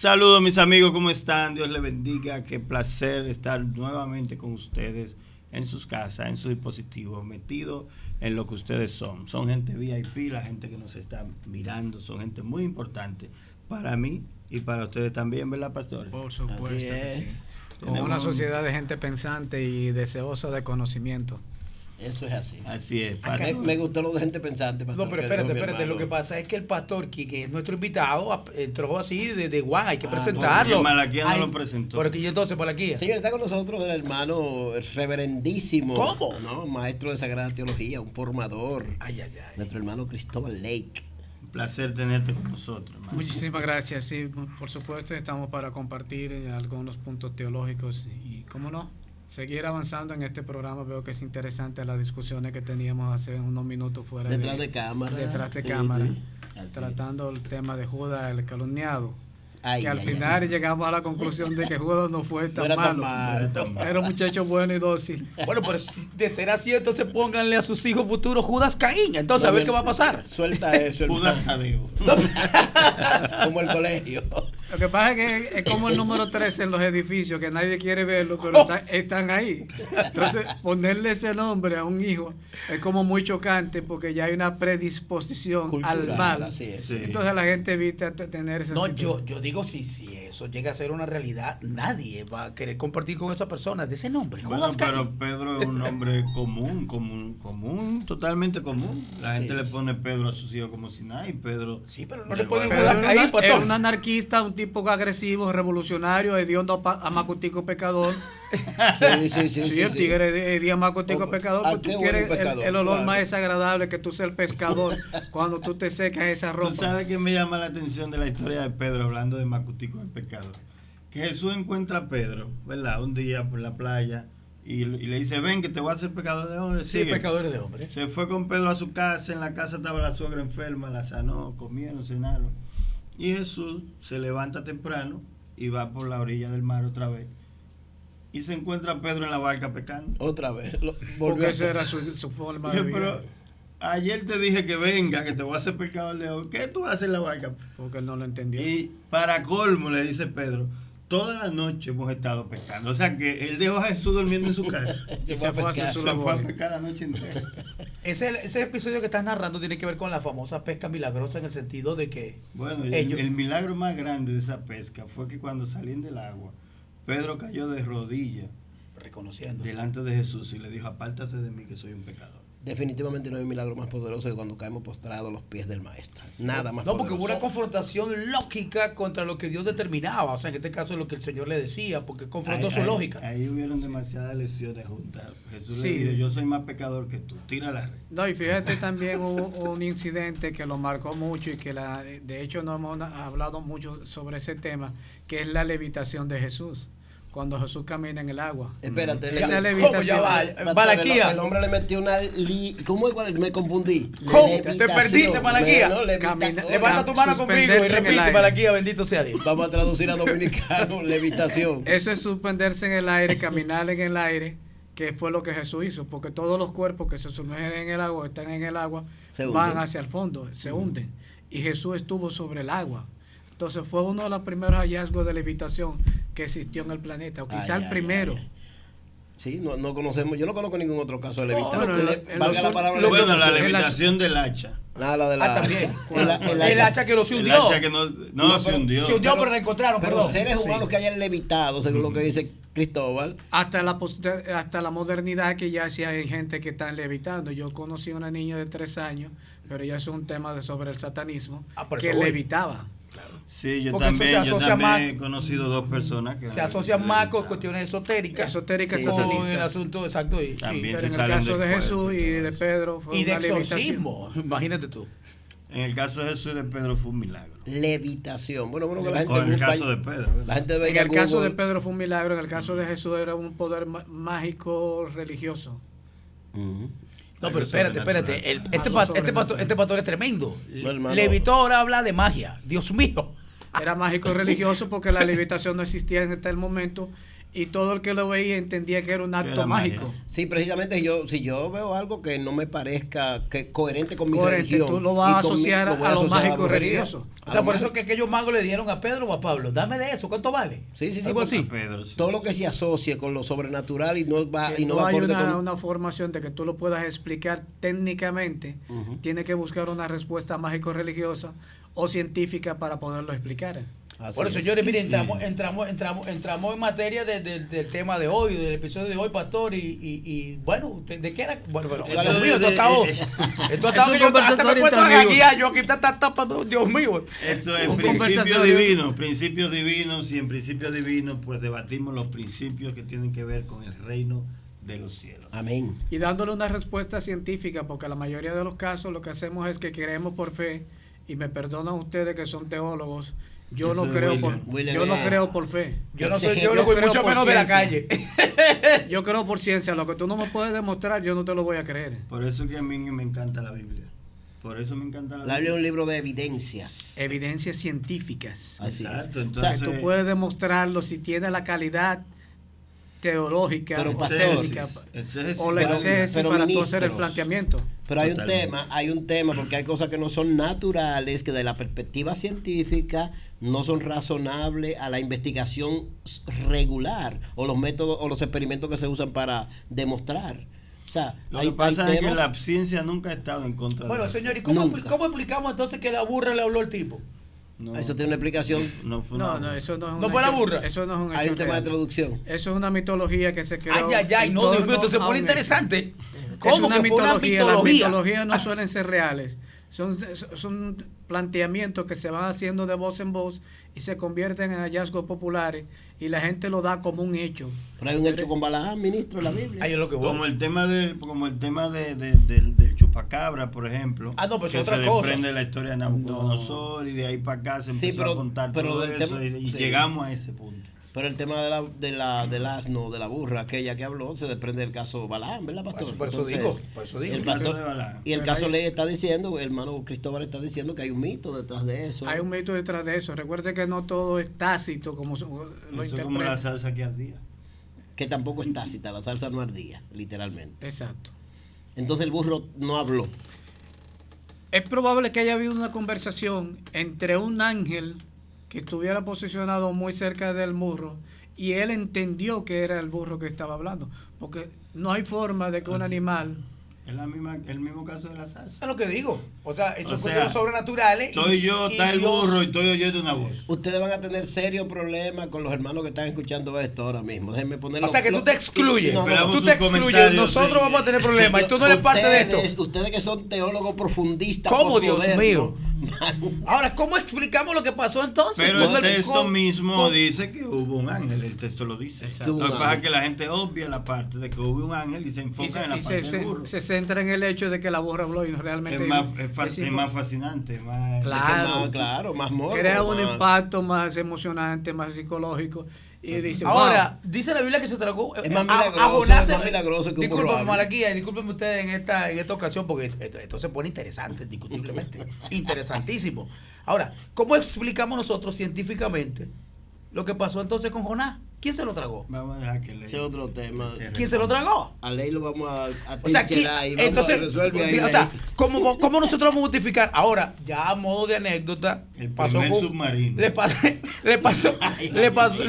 Saludos mis amigos, ¿cómo están? Dios les bendiga, qué placer estar nuevamente con ustedes en sus casas, en sus dispositivos, metidos en lo que ustedes son. Son gente VIP, la gente que nos está mirando, son gente muy importante para mí y para ustedes también, ¿verdad, pastores? Por supuesto que sí. Con Tenemos una sociedad de gente pensante y deseosa de conocimiento. Eso es así. Así es. Me gustó lo de gente pensante, pastor. No, pero espérate. Lo que pasa es que el pastor, que es nuestro invitado, entró así de Juan, hay que presentarlo. No, Malaquía no lo presentó. Por aquí entonces, Malaquía. Señor, está con nosotros el hermano reverendísimo. ¿Cómo? ¿No? Maestro de Sagrada Teología, un formador. Ay. Nuestro hermano Cristóbal Lake. Un placer tenerte con nosotros, hermano. Muchísimas gracias. Sí, por supuesto, estamos para compartir algunos puntos teológicos y, cómo no, seguir avanzando en este programa. Veo que es interesante las discusiones que teníamos hace unos minutos fuera Detrás de cámara. Detrás de Sí, cámara, sí. tratando el tema de Judas, el calumniado. Ay, que al ay, final ay. llegamos a la conclusión de que Judas no fue tan No era tan malo. malo. Era un muchacho bueno y dócil. Bueno, pero de ser así, entonces pónganle a sus hijos futuros Judas Caín. Entonces, a ver qué va a pasar. Suelta eso, Judas hermano. Tadeo. Como el colegio. Lo que pasa es que es como el número 13 en los edificios, que nadie quiere verlo, pero están ahí. Entonces, ponerle ese nombre a un hijo es como muy chocante porque ya hay una predisposición Cultural, al mal. así es. Sí. Entonces la gente evita tener esa No, situación. yo digo, si eso llega a ser una realidad, nadie va a querer compartir con esa persona de ese nombre. Bueno, Judas Caín. pero Pedro es un nombre común, totalmente común. La gente le pone Pedro a sus hijos como si nada y Pedro... Sí, pero no le le ponen guarda- Judas Pero Caín, era pastor. un anarquista, un tipo agresivo, revolucionario, hediondo a Macutico pecador. Sí, el tigre hediondo a Macutico pecador, ¿A porque qué tú huele quieres un pescador? el olor Claro. más desagradable que tú seas el pescador cuando tú te secas esa ¿Tú ropa. sabes qué me llama la atención de la historia de Pedro, hablando de Macutico el pecador? Que Jesús encuentra a Pedro, ¿verdad? Un día por la playa y le dice, ven que te voy a hacer pecador de hombre. Sí, Sigue. pecadores de hombres. Se fue con Pedro a su casa, en la casa estaba la suegra enferma, la sanó, comieron, cenaron. Y Jesús se levanta temprano y va por la orilla del mar otra vez. Y se encuentra a Pedro en la barca pecando. Otra vez. Porque Volvió a esa era su forma de Yo, vida. pero ayer te dije que venga, que te voy a hacer pecador de hombre. ¿Qué tú haces en la barca? Porque él no lo entendió. Y para colmo le dice Pedro, toda la noche hemos estado pescando. O sea que él dejó a Jesús durmiendo en su casa. Y se fue a hacer su Se fue a labor. pescar la noche entera. Ese episodio que estás narrando tiene que ver con la famosa pesca milagrosa en el sentido de que Bueno, ellos... el milagro más grande de esa pesca fue que cuando salían del agua, Pedro cayó de rodillas reconociendo. delante de Jesús y le dijo, apártate de mí que soy un pecador. Definitivamente no hay un milagro más poderoso que cuando caemos postrados a los pies del maestro. Nada más No, porque hubo poderoso. una confrontación lógica contra lo que Dios determinaba. O sea, en este caso es lo que el Señor le decía, porque confrontó su lógica. Ahí hubieron demasiadas lesiones juntas. Jesús le Sí. dijo, yo soy más pecador que tú, tira la red. No, y fíjate también hubo un incidente que lo marcó mucho y que de hecho no hemos hablado mucho sobre ese tema, que es la levitación de Jesús, cuando Jesús camina en el agua. Espérate, Esa le- levitación. ¿Cómo ya va? Pastor, Malaquía. el hombre le metió una... ¿Cómo es? Me confundí. ¿Cómo? Levitación. Te perdiste, Malaquía. Bueno, Camina- Levanta tu mano conmigo y suspenderse en el repite, aire. Malaquía, bendito sea Dios. Vamos a traducir a dominicano, levitación. Eso es suspenderse en el aire, caminar en el aire, que fue lo que Jesús hizo, porque todos los cuerpos que se sumergen en el agua, están en el agua, Se van hunden. hacia el fondo, se hunden. Y Jesús estuvo sobre el agua. Entonces fue uno de los primeros hallazgos de levitación que existió en el planeta, o quizá Ay, el ay, primero. ay. Sí, no conocemos, yo no conozco ningún otro caso de No, levitación. bueno, Valga en la los- palabra lo- Bueno, la levitación. en levitación del hacha. Nada, la de la... también. el El hacha que no se El hundió. hacha que no No, se pero- hundió. Se hundió, pero la encontraron, Pero perdón. seres humanos Sí. que hayan levitado, según lo que dice Cristóbal. Hasta la modernidad, que ya sí hay gente que está levitando. Yo conocí a una niña de 3 años, pero ya es un tema sobre el satanismo, por que eso voy. levitaba. Sí, yo Porque eso también, se yo asocia también más- he conocido dos personas que Se asocian más con cuestiones esotéricas. Esotéricas, Sí, con satanistas. el asunto exacto. Y, También. sí. Pero se en el salen caso del de cuerpo, Jesús y de Pedro fue Y de una levitación. exorcismo. Imagínate tú. En el caso de Jesús y de Pedro fue un milagro. Levitación. Bueno, que la gente... O en el vaya- caso de Pedro. ¿verdad? La gente En venga el caso de Google. Pedro fue un milagro, en el caso de Jesús era un poder mágico religioso. Ujú. No, Algo pero espérate. sobrenatural. Este pastor es tremendo. No, hermano. Levitó ahora habla de magia. Dios mío. Era mágico religioso porque la levitación no existía en aquel momento y todo el que lo veía entendía que era un acto era mágico. magia. Sí, precisamente si yo veo algo que no me parezca que coherente con mi Coherente, religión, tú lo vas a y con asociar lo voy a lo asociar mágico brujería. religioso. O sea, por eso que aquellos magos le dieron a Pedro o a Pablo, dame de eso, ¿cuánto vale? Sí, Algo porque así. Pedro, sí. todo lo que se asocie con lo sobrenatural y no va Que y no no va hay acorde con una formación de que tú lo puedas explicar técnicamente, tiene que buscar una respuesta mágico-religiosa o científica para poderlo explicar. Así Bueno, es. señores, miren, entramos en materia del tema de hoy, del episodio de hoy, Pastor, y bueno, ¿usted ¿de qué era? Bueno, Dios mío, esto ha estado que un yo hasta me conversatorio puesto a tan guiar, yo aquí está tapando, Dios mío. Esto es Un principios divinos, y en principios divinos pues debatimos los principios que tienen que ver con el reino de los cielos. Amén. Y dándole una respuesta científica, porque la mayoría de los casos lo que hacemos es que creemos por fe, y me perdonan ustedes que son teólogos, yo Eso no es creo William. yo no creo por fe. Yo no soy Yo teólogo y creo mucho por menos de la ciencia. calle. Yo creo por ciencia, lo que tú no me puedes demostrar, yo no te lo voy a creer. Por eso que a mí me encanta la Biblia. Por eso me encanta la La Biblia Biblia. es un libro de evidencias. Evidencias científicas. Así es. Exacto, O sea, entonces, tú puedes demostrarlo si tiene la calidad teológica, Pero, pastor, técnica, exégesis o la pero- exégesis pero para tú hacer el ministros, planteamiento. Pero hay Totalmente. un tema, porque hay cosas que no son naturales, que de la perspectiva científica no son razonables a la investigación regular o los métodos o los experimentos que se usan para demostrar. O sea, lo hay que pasa es que temas- la ciencia nunca ha estado en contra de Bueno, la señor, ¿y fe. cómo Nunca. explicamos entonces que la burra le habló al tipo? No, Eso tiene una explicación. no fue No, una- no, eso no es un ¿No fue la hecho- burra? Eso no es un hecho Hay un tema de real. traducción. Eso es una mitología que se creó. Ay, en no, Dios mío, torno esto se a pone un hecho. interesante. Es ¿Cómo una que fue una mitología. Las mitología? mitologías no suelen ser reales. Son planteamientos que se van haciendo de voz en voz y se convierten en hallazgos populares y la gente lo da como un hecho. Pero hay un hecho con Balaam, ministro, en la Biblia. Ahí es lo que voy. como el tema del chupacabra, por ejemplo. Ah, no, pues que es otra se cosa. desprende la historia de Nabucodonosor y de ahí para acá se Sí, empezó pero- a contar pero todo del eso tema- y sí. llegamos a ese punto. Pero el tema del asno, de la burra, aquella que habló, se desprende del caso Balaam, ¿verdad, pastor? Por eso digo, por eso digo. El El caso pastor, de Balaam. y el Pero caso hay- le está diciendo, el hermano Cristóbal está diciendo que hay un mito detrás de eso. Hay un mito detrás de eso. Recuerde que no todo es tácito como lo Eso es como la interpreta. salsa que ardía. Que tampoco es tácita, la salsa no ardía, literalmente. Exacto. Entonces el burro no habló. Es probable que haya habido una conversación entre un ángel que estuviera posicionado muy cerca del burro y él entendió que era el burro que estaba hablando, porque no hay forma de que un Así. animal... Es el mismo caso de la salsa. Es lo que digo. O sea, esos O sea, cuestiones sobrenaturales. Estoy yo, está el Dios- burro y estoy oyendo una voz. Ustedes van a tener serios problemas con los hermanos que están escuchando esto ahora mismo. Déjenme ponerlo. O sea, que tú te excluyes. No, no, Esperamos Tú sus te excluyes. comentarios, Nosotros sí. vamos a tener problemas. Y tú no eres parte de esto. Ustedes que son teólogos profundistas. ¿Cómo, Dios posmodernos, mío? Ahora, ¿cómo explicamos lo que pasó entonces? Pero Con el texto con- mismo con- dice que hubo un ángel, el texto lo dice. Exacto. Lo que pasa es que la gente obvia la parte de que hubo un ángel y se Y enfoca en la parte del burro. se centra en el hecho de que la burra habló y no realmente... Es más, es es más fascinante, más... Claro. Claro, más morbo. crea un más- impacto más emocionante, más psicológico. Y dice, Ahora, dice la Biblia que se tragó Es más a milagroso, Jonás. es más milagroso que un Discúlpame, burro hable. Malaquía, discúlpeme ustedes en esta ocasión porque esto se pone interesante, indiscutiblemente. Interesantísimo. Ahora, ¿cómo explicamos nosotros científicamente lo que pasó entonces con Jonás? ¿Quién se lo tragó? Vamos a dejar que lea. Ese es otro tema. ¿Quién se lo tragó? A ley lo vamos a O sea, tincherar y vamos entonces, a resolver ahí. o sea, ¿cómo nosotros vamos a justificar? Ahora, ya a modo de anécdota, El primer submarino. le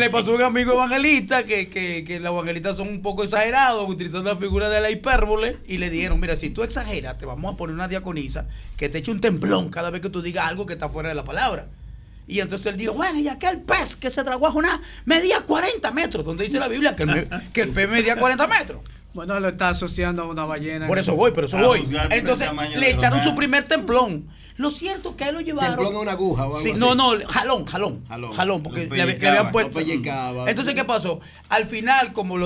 pasó un amigo evangelista que los evangelistas son un poco exagerados, utilizando la figura de la hipérbole, y le dijeron, mira, si tú exageras, te vamos a poner una diaconisa que te eche un templón cada vez que tú digas algo que está fuera de la palabra. Y entonces él dijo, bueno, y aquel pez que se tragó a Jonás medía 40 metros, donde dice la Biblia que el pez medía 40 metros. bueno, lo está asociando a una ballena. Por eso voy, pero eso A voy. juzgar por el Entonces tamaño le de echaron Jonás. su primer templón. Lo cierto es que a él lo llevaron. Templón es una aguja o algo Sí, así. no, jalón, porque Lo le habían pellizcaba, puesto. lo pellizcaba. Entonces, ¿qué pasó? Al final, como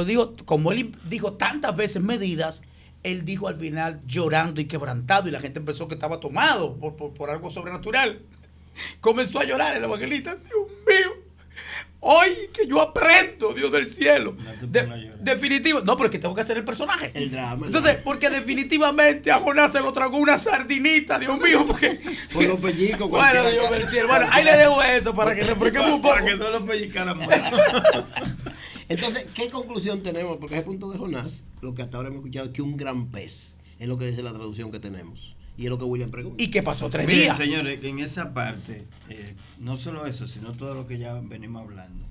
él dijo tantas veces medidas, él dijo al final llorando y quebrantado, y la gente pensó que estaba tomado por algo sobrenatural. Comenzó a llorar el evangelista. Dios mío, hoy que yo aprendo, Dios del cielo. No te pongas a llorar. Definitivo. No, pero es que tengo que hacer el personaje. El drama. Entonces, porque definitivamente a Jonás se lo tragó una sardinita, Dios mío, porque... Por los pellizcos. Bueno, cualquiera Dios del cielo. Bueno, ahí le dejo eso para que refresquemos un poco. Para que todos los pellizcaran más. Entonces, ¿qué conclusión tenemos? Porque ese punto de Jonás, lo que hasta ahora hemos escuchado es que un gran pez es lo que dice la traducción que tenemos. Y es lo que William pregunta. ¿Y qué pasó 3 Miren, días? señores, en esa parte, no solo eso, sino todo lo que ya venimos hablando,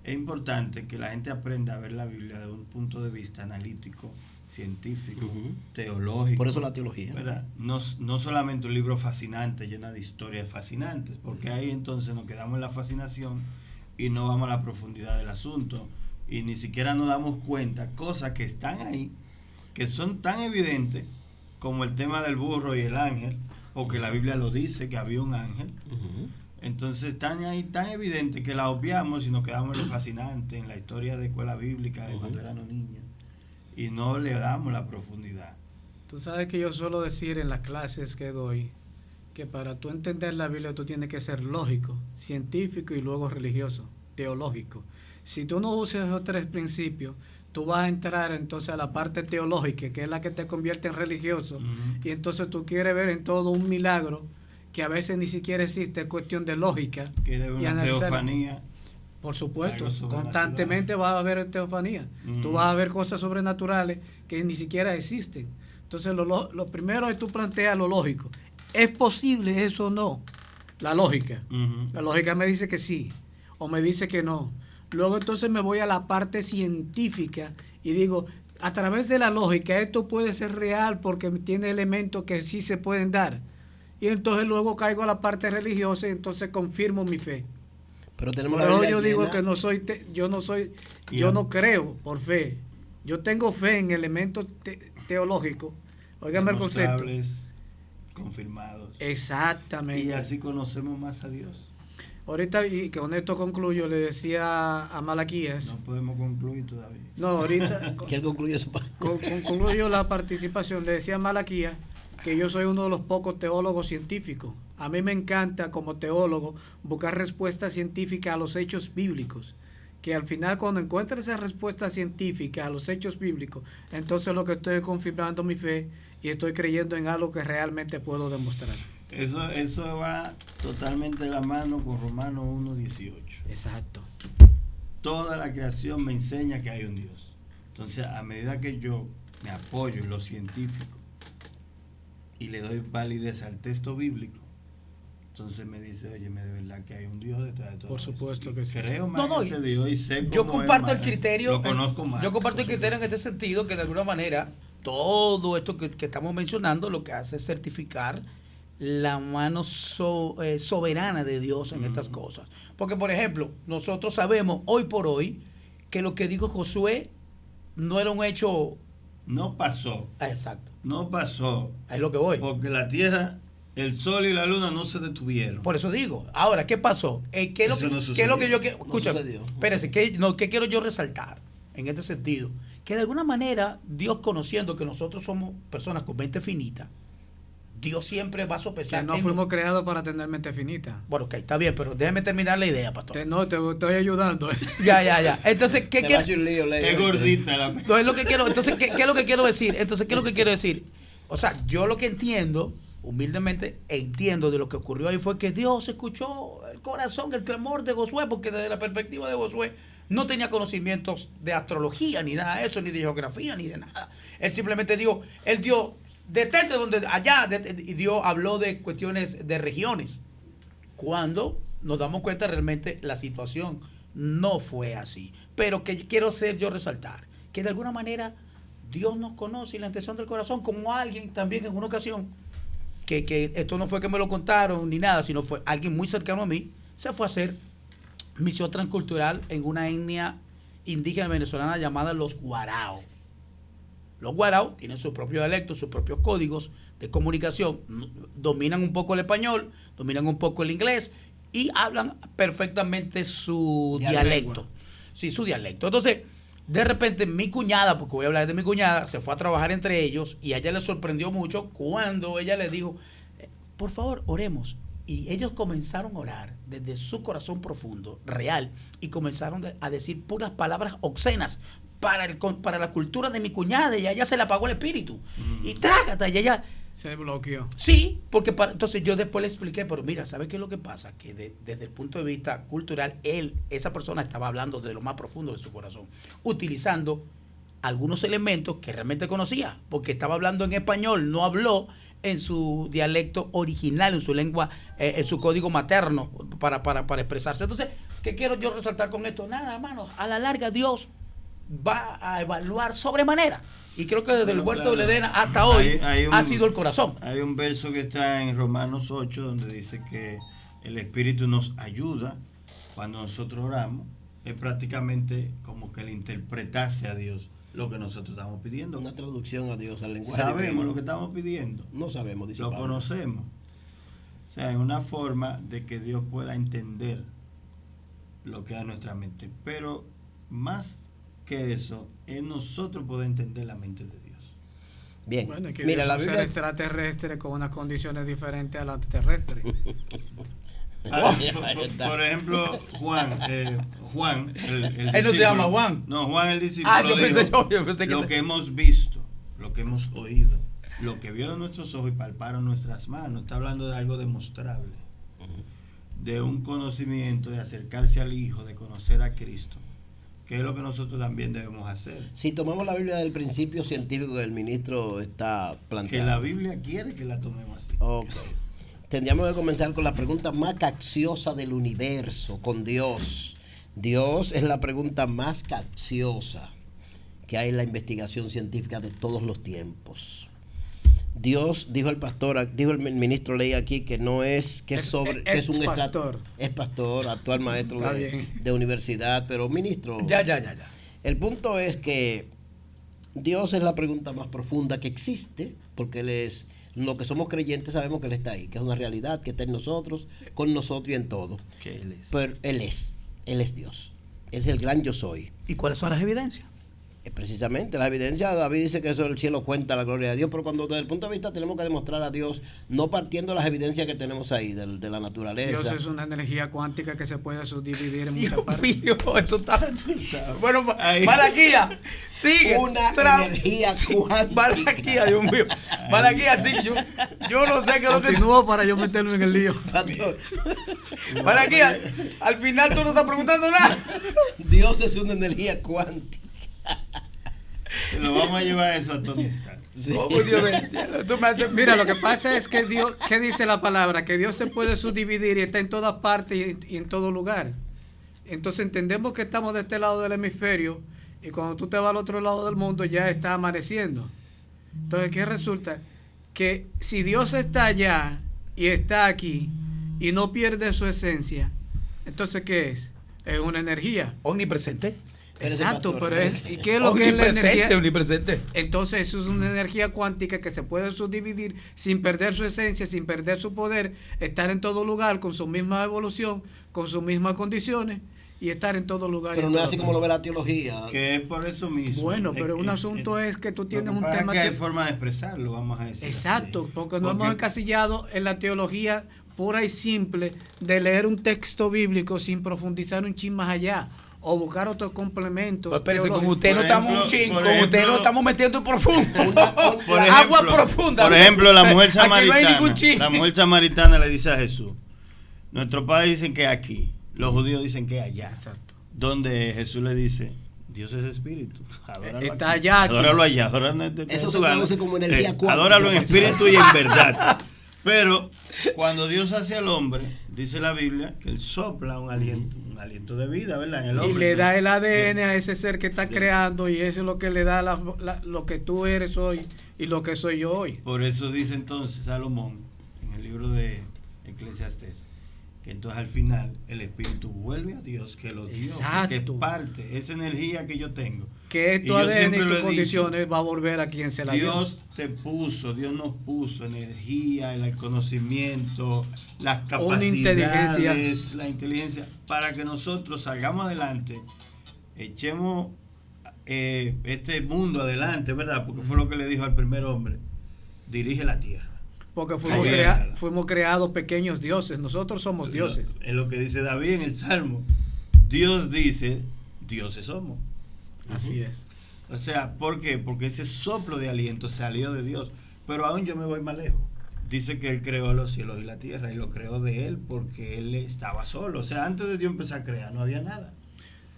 es importante que la gente aprenda a ver la Biblia desde un punto de vista analítico, científico, teológico. Por eso la teología. ¿Verdad? No solamente un libro fascinante, lleno de historias fascinantes, porque ahí entonces nos quedamos en la fascinación y no vamos a la profundidad del asunto y ni siquiera nos damos cuenta cosas que están ahí, que son tan evidentes como el tema del burro y el ángel, porque la Biblia lo dice que había un ángel. Entonces están ahí tan evidentes que la obviamos y nos quedamos en lo fascinante, en la historia de escuela bíblica de cuando éramos niños, y no le damos la profundidad. Tú sabes que yo suelo decir en las clases que doy que para tú entender la Biblia tú tienes que ser lógico, científico y luego religioso, teológico. Si tú no usas esos 3 principios, tú vas a entrar entonces a la parte teológica, que es la que te convierte en religioso, y entonces tú quieres ver en todo un milagro que a veces ni siquiera existe, es cuestión de lógica. Quieres ver una teofanía. Por supuesto, constantemente vas a ver teofanía. Tú vas a ver cosas sobrenaturales que ni siquiera existen. Entonces lo primero es tú planteas lo lógico. ¿Es posible eso o no? La lógica. La lógica me dice que sí o me dice que no. Luego entonces me voy a la parte científica y digo, a través de la lógica esto puede ser real porque tiene elementos que sí se pueden dar. Y entonces luego caigo a la parte religiosa y entonces confirmo mi fe. Pero tenemos por la eso Biblia yo digo llena. que yo no creo por fe. Yo tengo fe en elementos teológicos. Óigame el concepto. Confirmados. Exactamente. Y así conocemos más a Dios. Ahorita, y que con esto concluyo, le decía a Malaquías. No podemos concluir todavía. No, ahorita. ¿Quién concluye eso? Concluyo la participación. Le decía a Malaquías que yo soy uno de los pocos teólogos científicos. A mí me encanta como teólogo buscar respuestas científicas a los hechos bíblicos. Que al final cuando encuentre esa respuesta científica a los hechos bíblicos, entonces lo que estoy es confirmando mi fe y estoy creyendo en algo que realmente puedo demostrar. Eso va totalmente de la mano con Romanos 1:18. Exacto. Toda la creación me enseña que hay un Dios. Entonces, a medida que yo me apoyo en lo científico y le doy validez al texto bíblico, entonces me dice, oye, de verdad que hay un Dios detrás de todo. Por supuesto esto. que sí. Creo más en ese Dios y sé yo cómo comparto es el más, criterio. lo conozco más. Yo comparto el criterio en este sentido, que de alguna manera todo esto que estamos mencionando lo que hace es certificar la mano soberana de Dios en estas cosas. Porque, por ejemplo, nosotros sabemos hoy por hoy que lo que dijo Josué no era un hecho. No pasó. Exacto. No pasó. Es lo que voy. Porque la tierra, el sol y la luna no se detuvieron. Por eso digo. Ahora, ¿qué pasó? ¿Qué es lo que yo quiero? Escucha, espérese, ¿qué quiero yo resaltar en este sentido? Que de alguna manera, Dios, conociendo que nosotros somos personas con mente finita, Dios siempre va a sopesar. Que no fuimos creados para tener mente finita. Bueno, ok, está bien, pero déjeme terminar la idea, pastor. Te estoy ayudando. Ya. Entonces, ¿qué quiero? Es gordita la. No es lo que quiero. Entonces, ¿qué es lo que quiero decir? O sea, yo lo que entiendo, humildemente entiendo de lo que ocurrió ahí fue que Dios escuchó el corazón, el clamor de Josué, porque desde la perspectiva de Josué no tenía conocimientos de astrología, ni nada de eso, ni de geografía, ni de nada. Él simplemente dijo, él dio, detente donde, allá, y Dios habló de cuestiones de regiones. Cuando nos damos cuenta realmente la situación no fue así. Pero que quiero hacer yo resaltar, que de alguna manera Dios nos conoce y la intención del corazón, como alguien también en una ocasión, que esto no fue que me lo contaron ni nada, sino fue alguien muy cercano a mí, se fue a hacer misión transcultural en una etnia indígena venezolana llamada los Guarao. Los Guarao tienen su propio dialecto, sus propios códigos de comunicación, dominan un poco el español, dominan un poco el inglés y hablan perfectamente su dialecto. Sí, su dialecto. Entonces, de repente mi cuñada, porque voy a hablar de mi cuñada, se fue a trabajar entre ellos y a ella le sorprendió mucho cuando ella le dijo, por favor, oremos. Y ellos comenzaron a orar desde su corazón profundo, real, y comenzaron a decir puras palabras obscenas para la cultura de mi cuñada, y a ella se le apagó el espíritu. Y trágata, y ella Se bloqueó. Sí, porque entonces yo después le expliqué, pero mira, ¿sabes qué es lo que pasa? Que desde el punto de vista cultural, esa persona estaba hablando de lo más profundo de su corazón, utilizando algunos elementos que realmente conocía, porque estaba hablando en español, no habló en su dialecto original, en su lengua, en su código materno, para expresarse. Entonces, ¿qué quiero yo resaltar con esto? Nada, hermanos, a la larga Dios va a evaluar sobremanera. Y creo que desde el huerto del Edén hasta hoy ha sido el corazón. Hay un verso que está en Romanos 8 donde dice que el Espíritu nos ayuda cuando nosotros oramos. Es prácticamente como que le interpretase a Dios lo que nosotros estamos pidiendo. Una traducción a Dios al lenguaje. Sabemos lo que estamos pidiendo. No sabemos, dice Lo Pablo. conocemos. O sea, es una forma de que Dios pueda entender lo que hay en nuestra mente. Pero más que eso, es nosotros poder entender la mente de Dios. Bien. Bueno, es que Mira, Dios la es un ser Biblia. extraterrestre con unas condiciones diferentes a las terrestres. Por ejemplo, Juan, el Él no se discípulo. llama Juan. No, Juan el discípulo. Yo pensé que lo que hemos visto, lo que hemos oído, lo que vieron nuestros ojos y palparon nuestras manos. Está hablando de algo demostrable, de un conocimiento, de acercarse al Hijo, de conocer a Cristo, que es lo que nosotros también debemos hacer. Si tomamos la Biblia del principio científico que el ministro está planteando. Que la Biblia quiere que la tomemos así. Ok. Tendríamos que comenzar con la pregunta más capciosa del universo, con Dios. Dios es la pregunta más capciosa que hay en la investigación científica de todos los tiempos. Dios, dijo el ministro Ley aquí, que no es, que es sobre, que es un pastor. Es pastor, actual maestro de universidad, pero ministro. Ya. El punto es que Dios es la pregunta más profunda que existe, porque Él es, lo que somos creyentes sabemos que Él está ahí, que es una realidad, que está en nosotros, con nosotros y en todo. Que Él es. Pero Él es Dios. Él es el gran yo soy. ¿Y cuáles son las evidencias? Precisamente, la evidencia, David dice que eso el cielo cuenta la gloria de Dios, pero cuando desde el punto de vista tenemos que demostrar a Dios, no partiendo de las evidencias que tenemos ahí, de la naturaleza. Dios es una energía cuántica que se puede subdividir en muchas Dios partes. mío, esto está... Bueno, Malaquía, sigue. Una energía cuántica. Malaquía, Dios mío. Malaquía, sigue. Yo no sé qué es lo que... Continúo para yo meterme en el lío. Pastor, Malaquía, al final tú no estás preguntando nada. Dios es una energía cuántica. Lo vamos a llevar eso a Tony Stark. Sí. Oh, Dios mío, tú me haces... Mira, lo que pasa es que Dios, ¿qué dice la palabra? Que Dios se puede subdividir y está en todas partes y en todo lugar. Entonces entendemos que estamos de este lado del hemisferio y cuando tú te vas al otro lado del mundo ya está amaneciendo. Entonces, ¿qué resulta? Que si Dios está allá y está aquí y no pierde su esencia, entonces ¿qué es? Es una energía. Omnipresente. Exacto, pastor, pero ¿y qué es lo que es la energía? Omnipresente. Entonces eso es una energía cuántica que se puede subdividir sin perder su esencia, sin perder su poder, estar en todo lugar con su misma evolución, con sus mismas condiciones y estar en todo lugar. Pero no es así como lo ve la teología. Que es por eso mismo. Bueno, pero un asunto es que tú tienes un tema que hay que... forma de expresarlo, vamos a decir. Exacto, así. porque nos hemos encasillado en la teología pura y simple de leer un texto bíblico sin profundizar un chin más allá o buscar otros complementos. Pues espérese, con teológicos. usted no Por estamos un ejemplo, chin, por con usted ejemplo- no estamos metiendo en profundo. Por Agua ejemplo, profunda. Por ejemplo, la mujer Aquí no hay samaritana. ningún chin. La mujer samaritana le dice a Jesús: nuestros padres dicen que es aquí, los judíos dicen que es allá. Exacto. Donde Jesús le dice: Dios es espíritu. Adóralo Está aquí. allá, aquí. Adóralo allá. Adóralo Eso se traduce como energía cuántica. Adóralo en espíritu y en verdad. Pero cuando Dios hace al hombre, dice la Biblia que él sopla un aliento de vida, ¿verdad? En el Y hombre. le da el ADN a ese ser que está creando y eso es lo que le da lo que tú eres hoy y lo que soy yo hoy. Por eso dice entonces Salomón en el libro de Eclesiastés que entonces al final el espíritu vuelve a Dios, que lo dio, Exacto. que es parte, esa energía que yo tengo. Que Y tu yo ADN siempre y lo tus he condiciones va a volver a quien se la dio. Dios te puso, Dios nos puso energía, el conocimiento, las Una inteligencia. capacidades, la inteligencia, para que nosotros salgamos adelante, echemos este mundo adelante, ¿verdad? Porque fue lo que le dijo al primer hombre: dirige la tierra. Porque Cállate. fuimos creados pequeños dioses. Nosotros somos dioses. Es lo que dice David en el Salmo. Dios dice: dioses somos. Así es. O sea, ¿por qué? Porque ese soplo de aliento salió de Dios. Pero aún yo me voy más lejos. Dice que Él creó los cielos y la tierra, y lo creó de Él porque Él estaba solo. O sea, antes de Dios empezar a crear, no había nada.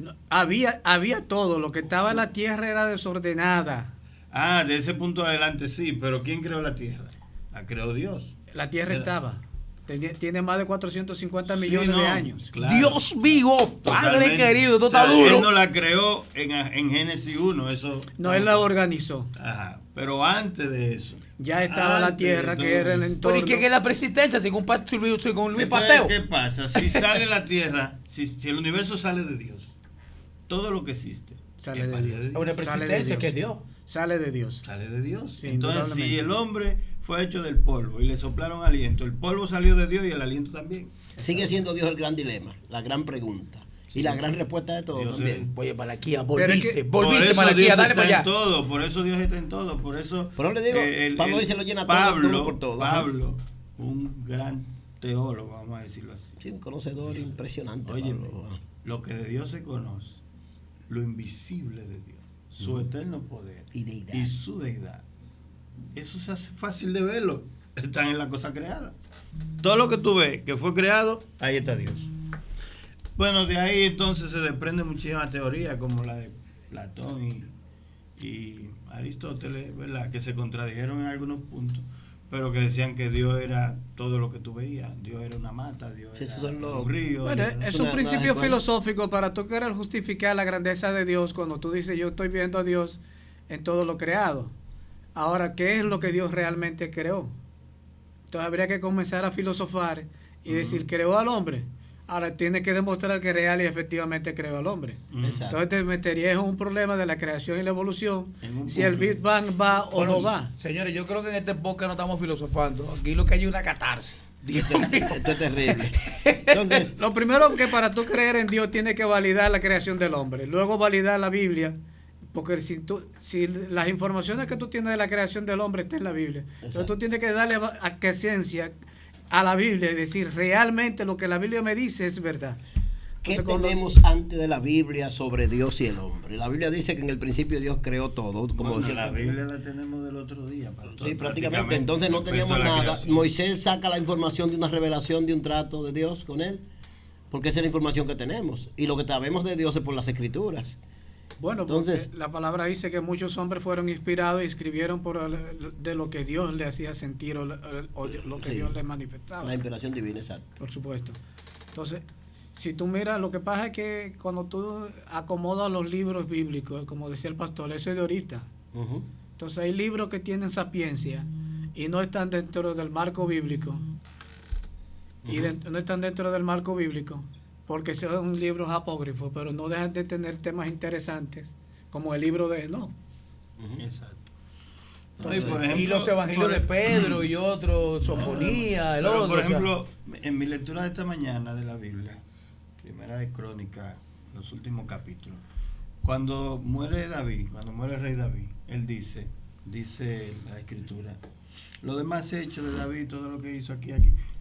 No, había todo, lo que estaba en la tierra era desordenada. Ah, de ese punto adelante sí, pero ¿quién creó la tierra? La creó Dios. La tierra Era- estaba. Tiene más de 450 Sí, millones no, de años. claro. Dios vivo, Padre Totalmente. querido, esto O sea, está duro. Él no la creó en Génesis 1, eso. No, él la organizó. Ajá, pero antes de eso. Ya estaba la antes de tierra, todo que era el eso. entorno. Pero ¿y qué es la persistencia? Según Luis Entonces, Pateo. ¿qué pasa? Si sale la tierra, si el universo sale de Dios, todo lo que existe Sale es de parte Dios. Una Sale de persistencia Dios. que es Dios. Sale de Dios. sale de Dios. Sí, Entonces, si indudablemente. el hombre fue hecho del polvo y le soplaron aliento, el polvo salió de Dios y el aliento también. Sigue siendo Dios el gran dilema, la gran pregunta. Y la gran respuesta de todo Dios también. Oye, Malaquía, Pero es volviste, que- Por volviste, eso Malaquía, Dios dale está para allá. en todo, por eso Dios está en todo, por eso. Pero le digo, Pablo dice, lo llena todo, Pablo, todo por todo. Pablo, un gran teólogo, vamos a decirlo así. Sí, un conocedor impresionante. Oye, Pablo. lo que de Dios se conoce, lo invisible de Dios, su eterno poder Y deidad. y su deidad, eso se hace fácil de verlo. Están en la cosa creada. Todo lo que tú ves que fue creado, ahí está Dios. Bueno, de ahí entonces se desprende muchísimas teorías como la de Platón y Aristóteles, ¿verdad? Que se contradijeron en algunos puntos, pero que decían que Dios era todo lo que tú veías. Dios era una mata, Dios Sí, esos era son los- un río. Bueno, Dios era- es una- un principio una- filosófico para tú querer justificar la grandeza de Dios cuando tú dices yo estoy viendo a Dios en todo lo creado. Ahora, ¿qué es lo que Dios realmente creó? Entonces habría que comenzar a filosofar y decir, ¿creó al hombre? Ahora tiene que demostrar que real y efectivamente creó al hombre. Exacto. Entonces te meterías en un problema de la creación y la evolución, En un si el punto. Big Bang va o Bueno, no va. Señores, yo creo que en este podcast no estamos filosofando. Aquí lo que hay es una catarsis. Esto es terrible. Entonces, Lo primero que para tú creer en Dios tiene que validar la creación del hombre, luego validar la Biblia, porque si las informaciones que tú tienes de la creación del hombre está en la Biblia, entonces Exacto. tú tienes que darle aquiescencia a la Biblia y decir realmente lo que la Biblia me dice es verdad. ¿qué Entonces, cuando- tenemos antes de la Biblia sobre Dios y el hombre? La Biblia dice que en el principio Dios creó todo. Como Bueno, decía la Pablo. Biblia la tenemos del otro día. Pastor, Sí, prácticamente. Entonces no respecto teníamos a la nada. creación. Moisés saca la información de una revelación, de un trato de Dios con él, porque esa es la información que tenemos. Y lo que sabemos de Dios es por las escrituras. Bueno, Entonces- porque la palabra dice que muchos hombres fueron inspirados y escribieron de lo que Dios le hacía sentir o lo que Sí. Dios le manifestaba. La inspiración divina, exacto. Por supuesto. Entonces, si tú miras, lo que pasa es que cuando tú acomodas los libros bíblicos, como decía el pastor, eso es de ahorita. Ujú. Entonces hay libros que tienen sapiencia y no están dentro del marco bíblico. Y no están dentro del marco bíblico porque son libros apócrifos, pero no dejan de tener temas interesantes, como el libro de Enoch. Exacto. Entonces, Y los evangelios de Pedro y otros, Sofonía, el Pero, otro. por o sea, ejemplo, en mi lectura de esta mañana de la Biblia, primera de Crónica, los últimos capítulos, cuando muere David, cuando muere el rey David, él dice la escritura, los demás hechos de David, todo lo que hizo aquí,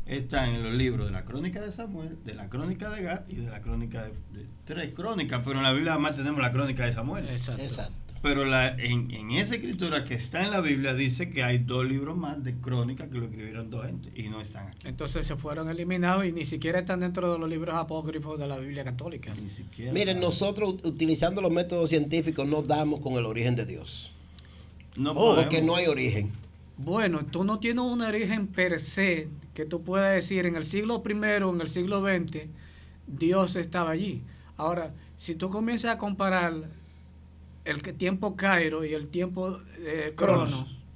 están en los libros de la Crónica de Samuel, de la Crónica de Gad y de la Crónica de tres crónicas, pero en la Biblia además tenemos la Crónica de Samuel. Exacto. Pero en esa escritura que está en la Biblia dice que hay 2 libros más de crónica que lo escribieron 2 gente y no están aquí. Entonces se fueron eliminados y ni siquiera están dentro de los libros apócrifos de la Biblia católica. Ni siquiera. Miren, nosotros utilizando los métodos científicos no damos con el origen de Dios. no Porque podemos. no hay origen. Bueno, tú no tienes un origen per se que tú puedas decir en el siglo I, en el siglo XX, Dios estaba allí. Ahora, si tú comienzas a comparar el tiempo Cairo y el tiempo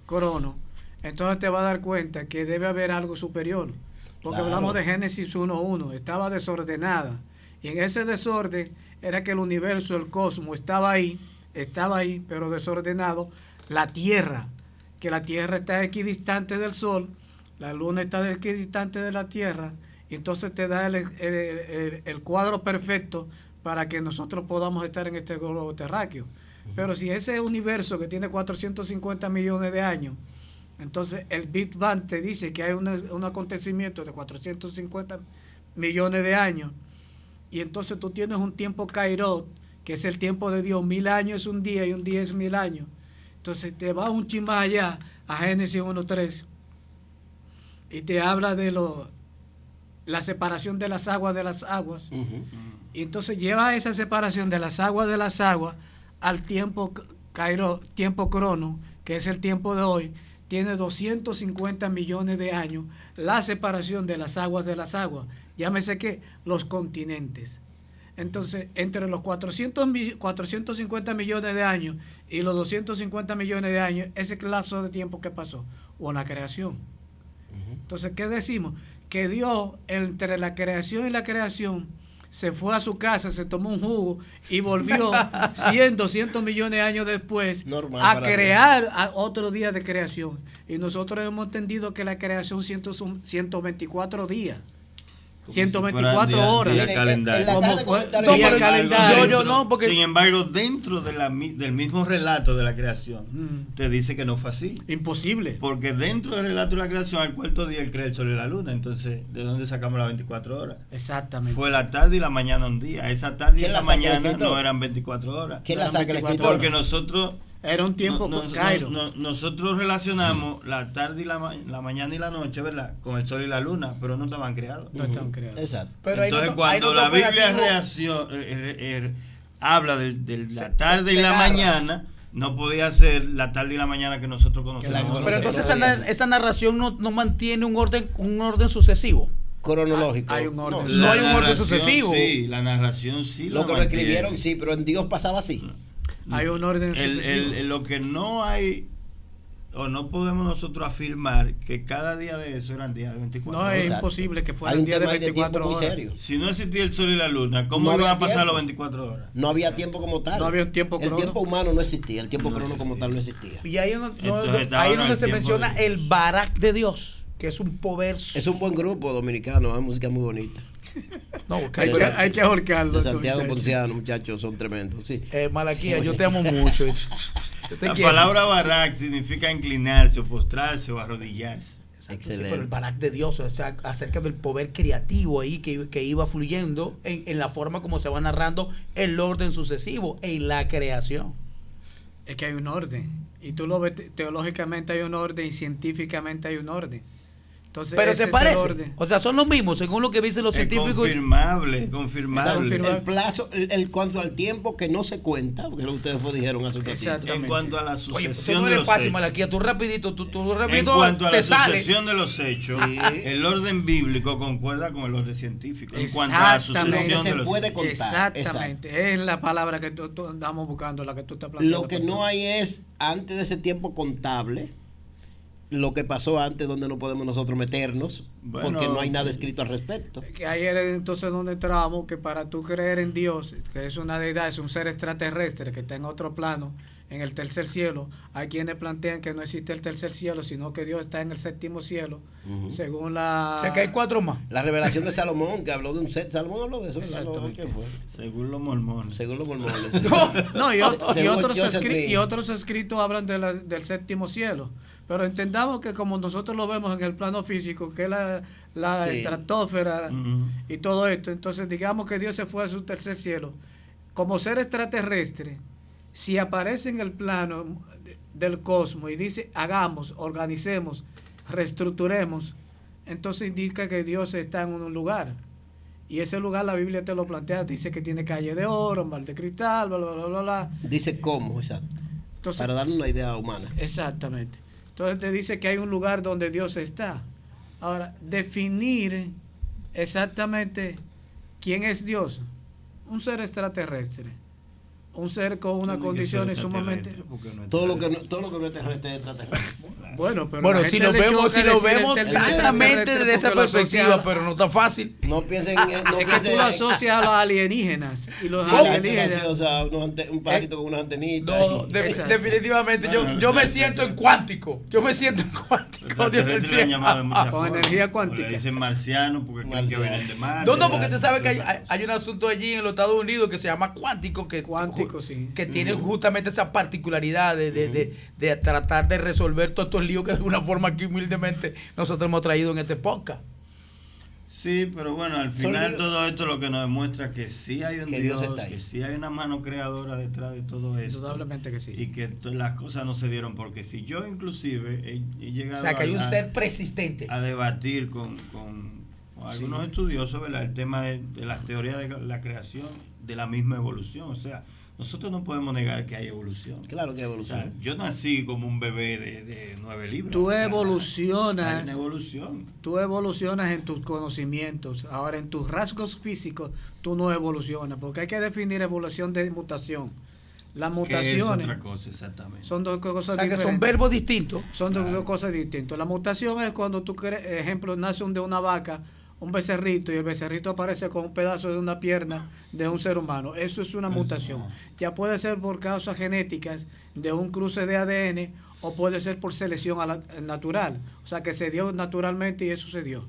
Crono, entonces te vas a dar cuenta que debe haber algo superior. Porque Claro. hablamos de Génesis 1.1, estaba desordenada. Y en ese desorden era que el universo, el cosmos, estaba ahí, pero desordenado. La Tierra, que la Tierra está equidistante del Sol, la Luna está equidistante de la Tierra, y entonces te da el cuadro perfecto para que nosotros podamos estar en este globo terráqueo. Pero si ese universo que tiene 450 millones de años, entonces el Big Bang te dice que hay un acontecimiento de 450 millones de años, y entonces tú tienes un tiempo Kairos, que es el tiempo de Dios. 1000 años es un día y un día es 1000 años. Entonces te vas un chin más allá a Génesis 1:3 y te habla de la separación de las aguas. Y entonces lleva esa separación de las aguas al tiempo tiempo crono, que es el tiempo de hoy. Tiene 250 millones de años la separación de las aguas. Llámese que los continentes. Entonces, entre los 450 millones de años y los 250 millones de años, ese lapso de tiempo que pasó, una creación. Entonces, ¿qué decimos? Que Dios, entre la creación y la creación, se fue a su casa, se tomó un jugo y volvió 100, 200 millones de años después a crear otro día de creación. Y nosotros hemos entendido que la creación son 124 días. 124 horas. Sin embargo, dentro de del mismo relato de la creación, te dice que no fue así. Imposible. Porque dentro del relato de la creación, al cuarto día, él crea el sol y la luna. Entonces, ¿de dónde sacamos las 24 horas? Exactamente. Fue la tarde y la mañana un día. Esa tarde y esa mañana no eran 24 horas. ¿Quién la saca el escritor? Porque nosotros... Era un tiempo con Cairo. Nosotros relacionamos la tarde y la mañana y la noche, ¿verdad? Con el sol y la luna, pero no estaban creados. No estaban creados. Exacto. Pero entonces, cuando la Biblia habla de la tarde y la mañana, no podía ser la tarde y la mañana que nosotros conocemos. Pero entonces esa narración no mantiene un orden sucesivo. Cronológico. Hay un orden. No hay un orden sucesivo. Sí, la narración sí. Lo que lo escribieron sí, pero en Dios pasaba así. Hay un orden sucesivo. Lo que no hay, o no podemos nosotros afirmar que cada día de eso eran días de 24 horas. No, es imposible que fueran días de 24 horas. Si no existía el sol y la luna, ¿cómo iban a pasar las 24 horas? No había tiempo como tal. No había un tiempo crono. El tiempo humano no existía, el tiempo crono como tal no existía. Y ahí es donde se menciona el Barak de Dios, que es un poder. Es un buen grupo dominicano, hay música muy bonita. No, hay que ahorcarlo. Santiago Ponciano, muchachos, son tremendos. Sí. Malaquía, yo te amo mucho. La palabra Barak significa inclinarse, o postrarse, o arrodillarse. Excelente. Sí, pero el Barak de Dios, o sea, acerca del poder creativo ahí que iba fluyendo en la forma como se va narrando el orden sucesivo en la creación. Es que hay un orden. Y tú lo ves, teológicamente hay un orden y científicamente hay un orden. Entonces, pero se parece, o sea, son los mismos según lo que dicen los científicos. Confirmable. El plazo, el cuanto al tiempo que no se cuenta, porque lo que ustedes dijeron hace un ratito. En cuanto a la sucesión. Oye, tú no eres fácil, Malaquía, tú rapidito en cuanto a la sucesión de los hechos, el orden bíblico concuerda con el orden científico. En cuanto a la sucesión de los hechos. Exactamente, es la palabra que tú andamos buscando, la que tú estás planteando. Lo que no hay es, antes de ese tiempo contable, lo que pasó antes, donde no podemos nosotros meternos, porque no hay nada escrito al respecto. Que ahí era entonces donde entramos, que para tú creer en Dios, que es una deidad, es un ser extraterrestre que está en otro plano, en el tercer cielo. Hay quienes plantean que no existe el tercer cielo, sino que Dios está en el séptimo cielo, según la... O sea que hay 4 más. La revelación de Salomón, que habló de un set. Salomón habló de eso. Exactamente. Según los mormones. No, y otros escritos hablan del séptimo cielo. Pero entendamos que como nosotros lo vemos en el plano físico, que es la estratosfera y todo esto, entonces digamos que Dios se fue a su tercer cielo. Como ser extraterrestre, si aparece en el plano del cosmos y dice, hagamos, organicemos, reestructuremos, entonces indica que Dios está en un lugar. Y ese lugar la Biblia te lo plantea, dice que tiene calle de oro, mar de cristal, bla, bla, bla, bla, bla. Dice cómo, exacto. Entonces, para darle una idea humana. Exactamente. Entonces te dice que hay un lugar donde Dios está. Ahora, definir exactamente quién es Dios. Un ser extraterrestre. Un ser con una condición sumamente... Todo lo que no es terrestre es extraterrestre. Bueno, si lo vemos sanamente desde esa perspectiva, pero no tan fácil. No piensen es que tú lo asocias a los alienígenas. Y los alienígenas. O sea, un pajarito con unas antenitas. No, definitivamente. Yo me siento en cuántico. Yo me siento en cuántico. Con energía cuántica. Le dicen marciano porque creen que vienen de mar. No, porque usted sabe que hay un asunto allí en los Estados Unidos que se llama cuántico. Sí. Que tiene justamente esa particularidad de tratar de resolver todos estos líos que de alguna forma aquí humildemente nosotros hemos traído en este podcast. Sí, pero bueno, al final todo esto lo que nos demuestra que sí hay un que Dios, Dios está ahí. que sí hay una mano creadora detrás de todo esto. Indudablemente que sí. Y que las cosas no se dieron, porque si yo inclusive he llegado O sea, que hay un a, ser persistente. a debatir con algunos estudiosos, ¿verdad? El tema de las teorías de la creación, de la misma evolución. O sea, nosotros no podemos negar que hay evolución. Claro que hay O evolución. sea, yo nací como un bebé de 9 libras. Tú O sea, evolucionas. hay una evolución. Tú evolucionas en tus conocimientos. Ahora, en tus rasgos físicos, tú no evolucionas. Porque hay que definir evolución de mutación. Las Que es mutaciones otra cosa, exactamente. son dos cosas O sea, que diferentes. son verbos distintos. Son dos cosas distintas. La mutación es cuando tú, ejemplo, nace de una vaca, un becerrito, y el becerrito aparece con un pedazo de una pierna de un ser humano. Eso es una mutación. Ya puede ser por causas genéticas de un cruce de ADN o puede ser por selección natural. O sea, que se dio naturalmente y eso se dio.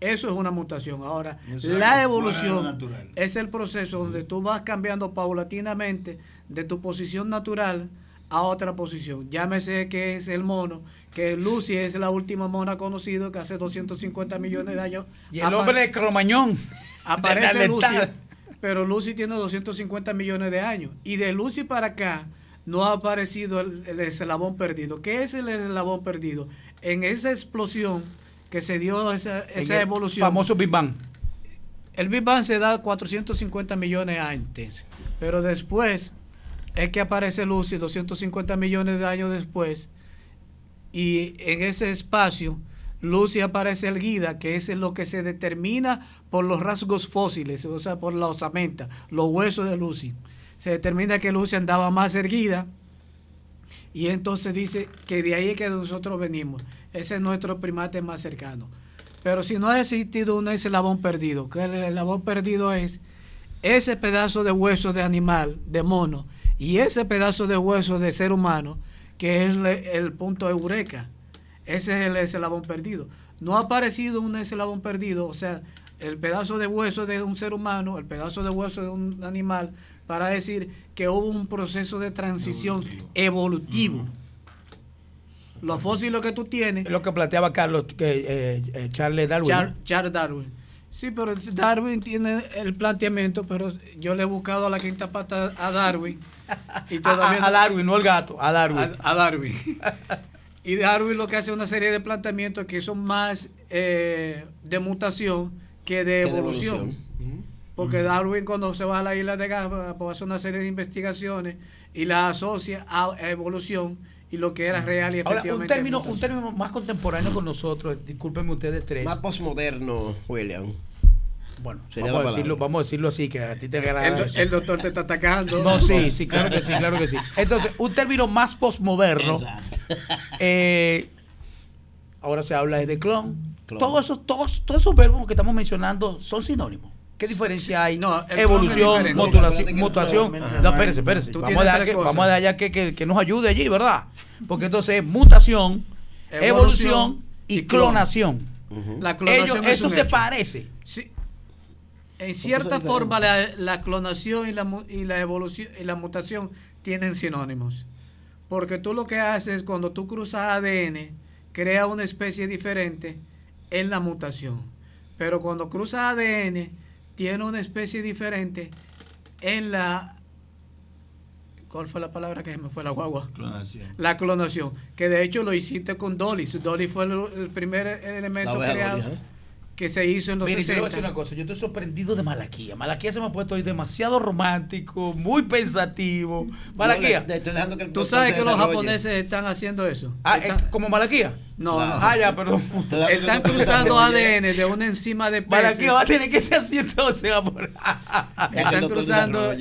Eso es una mutación. Ahora, O sea, la que evolución fuera de lo natural. es el proceso donde tú vas cambiando paulatinamente de tu posición natural a otra posición. Llámese que es el mono, que Lucy es la última mona conocida que hace 250 millones de años. Y el hombre de Cromañón. Aparece de Lucy, Neandertal. pero Lucy tiene 250 millones de años. Y de Lucy para acá no ha aparecido el eslabón perdido. ¿Qué es el eslabón perdido? En esa explosión que se dio, esa evolución. Famoso Big Bang. El Big Bang se da 450 millones antes, pero después es que aparece Lucy 250 millones de años después, y en ese espacio Lucy aparece erguida, que es lo que se determina por los rasgos fósiles, o sea, por la osamenta, los huesos de Lucy. Se determina que Lucy andaba más erguida, y entonces dice que de ahí es que nosotros venimos. Ese es nuestro primate más cercano. Pero si no ha existido un eslabón perdido, que el eslabón perdido es ese pedazo de hueso de animal, de mono, y ese pedazo de hueso de ser humano, que es el punto eureka. Ese es el eslabón perdido. No ha aparecido un eslabón perdido, o sea, el pedazo de hueso de un ser humano, el pedazo de hueso de un animal, para decir que hubo un proceso de transición evolutivo. Los fósiles que tú tienes... Es lo que planteaba Carlos, Charles Darwin. Charles Darwin. Sí, pero Darwin tiene el planteamiento, pero yo le he buscado a la quinta pata a Darwin. Y todavía a Darwin, no el gato, a Darwin. A Darwin. Y Darwin lo que hace es una serie de planteamientos que son más de mutación que de evolución. Porque Darwin, cuando se va a la isla de Gábara, pues hace una serie de investigaciones y la asocia a evolución y lo que era real y Ahora, efectivamente. un término más contemporáneo con nosotros, discúlpenme ustedes tres. Más posmoderno, William. Bueno, Sería vamos a decirlo así, que a ti te agrada eso. El doctor te está atacando. No, sí, claro que sí, claro que sí. Entonces, un término más posmoderno. Ahora se habla de clon. Todos esos verbos que estamos mencionando son sinónimos. ¿Qué diferencia hay? No, el evolución, clon es diferente. mutación. Ajá. No, espérese. Tú Vamos a tienes tres dejar cosas. que nos ayude allí, ¿verdad? Porque entonces mutación, evolución y clonación. La clonación es Eso un se hecho. parece. Sí. En cierta forma la clonación y la evolución y la mutación tienen sinónimos. Porque tú lo que haces cuando tú cruzas ADN, crea una especie diferente en la mutación. Pero cuando cruzas ADN, tiene una especie diferente en la... ¿Cuál fue la palabra que se me fue la guagua? Clonación. La clonación. Que de hecho lo hiciste con Dolly. Dolly fue el primer elemento creado que se hizo en los Mire, 60. yo le voy a decir una cosa, yo estoy sorprendido de Malaquía. Malaquía se me ha puesto hoy demasiado romántico, muy pensativo. Malaquía. ¿Tú sabes que los japoneses están haciendo eso? ¿Como Malaquía? No. Ya, perdón. Están cruzando ADN de una enzima de peces. Malaquía va a tener que ser así entonces. Están cruzando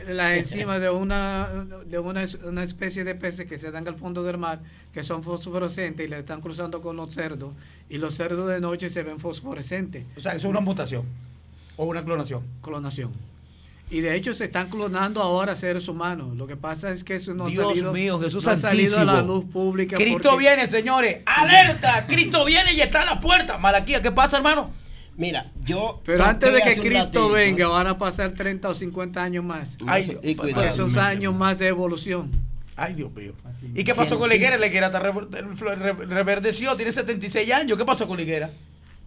las enzimas de una especie de peces que se dan al fondo del mar, que son fosforescentes, y le están cruzando con los cerdos, y los cerdos de noche se ven fosforescentes. O sea, eso es una mutación o una clonación. Clonación. Y de hecho se están clonando ahora seres humanos. Lo que pasa es que eso no Dios ha salido, mío, Jesús no ha salido a la santísimo. luz pública. Cristo viene, señores. ¡Alerta! Cristo viene y está a la puerta. Malaquía, ¿qué pasa, hermano? Mira, yo... Pero antes de que hace un Cristo ratito, venga, van a pasar 30 o 50 años más. Ay, y cuidado. Esos años más de evolución. Ay, Dios mío. ¿Y qué pasó con la higuera? La higuera está reverdeció, tiene 76 años. ¿Qué pasó con la higuera?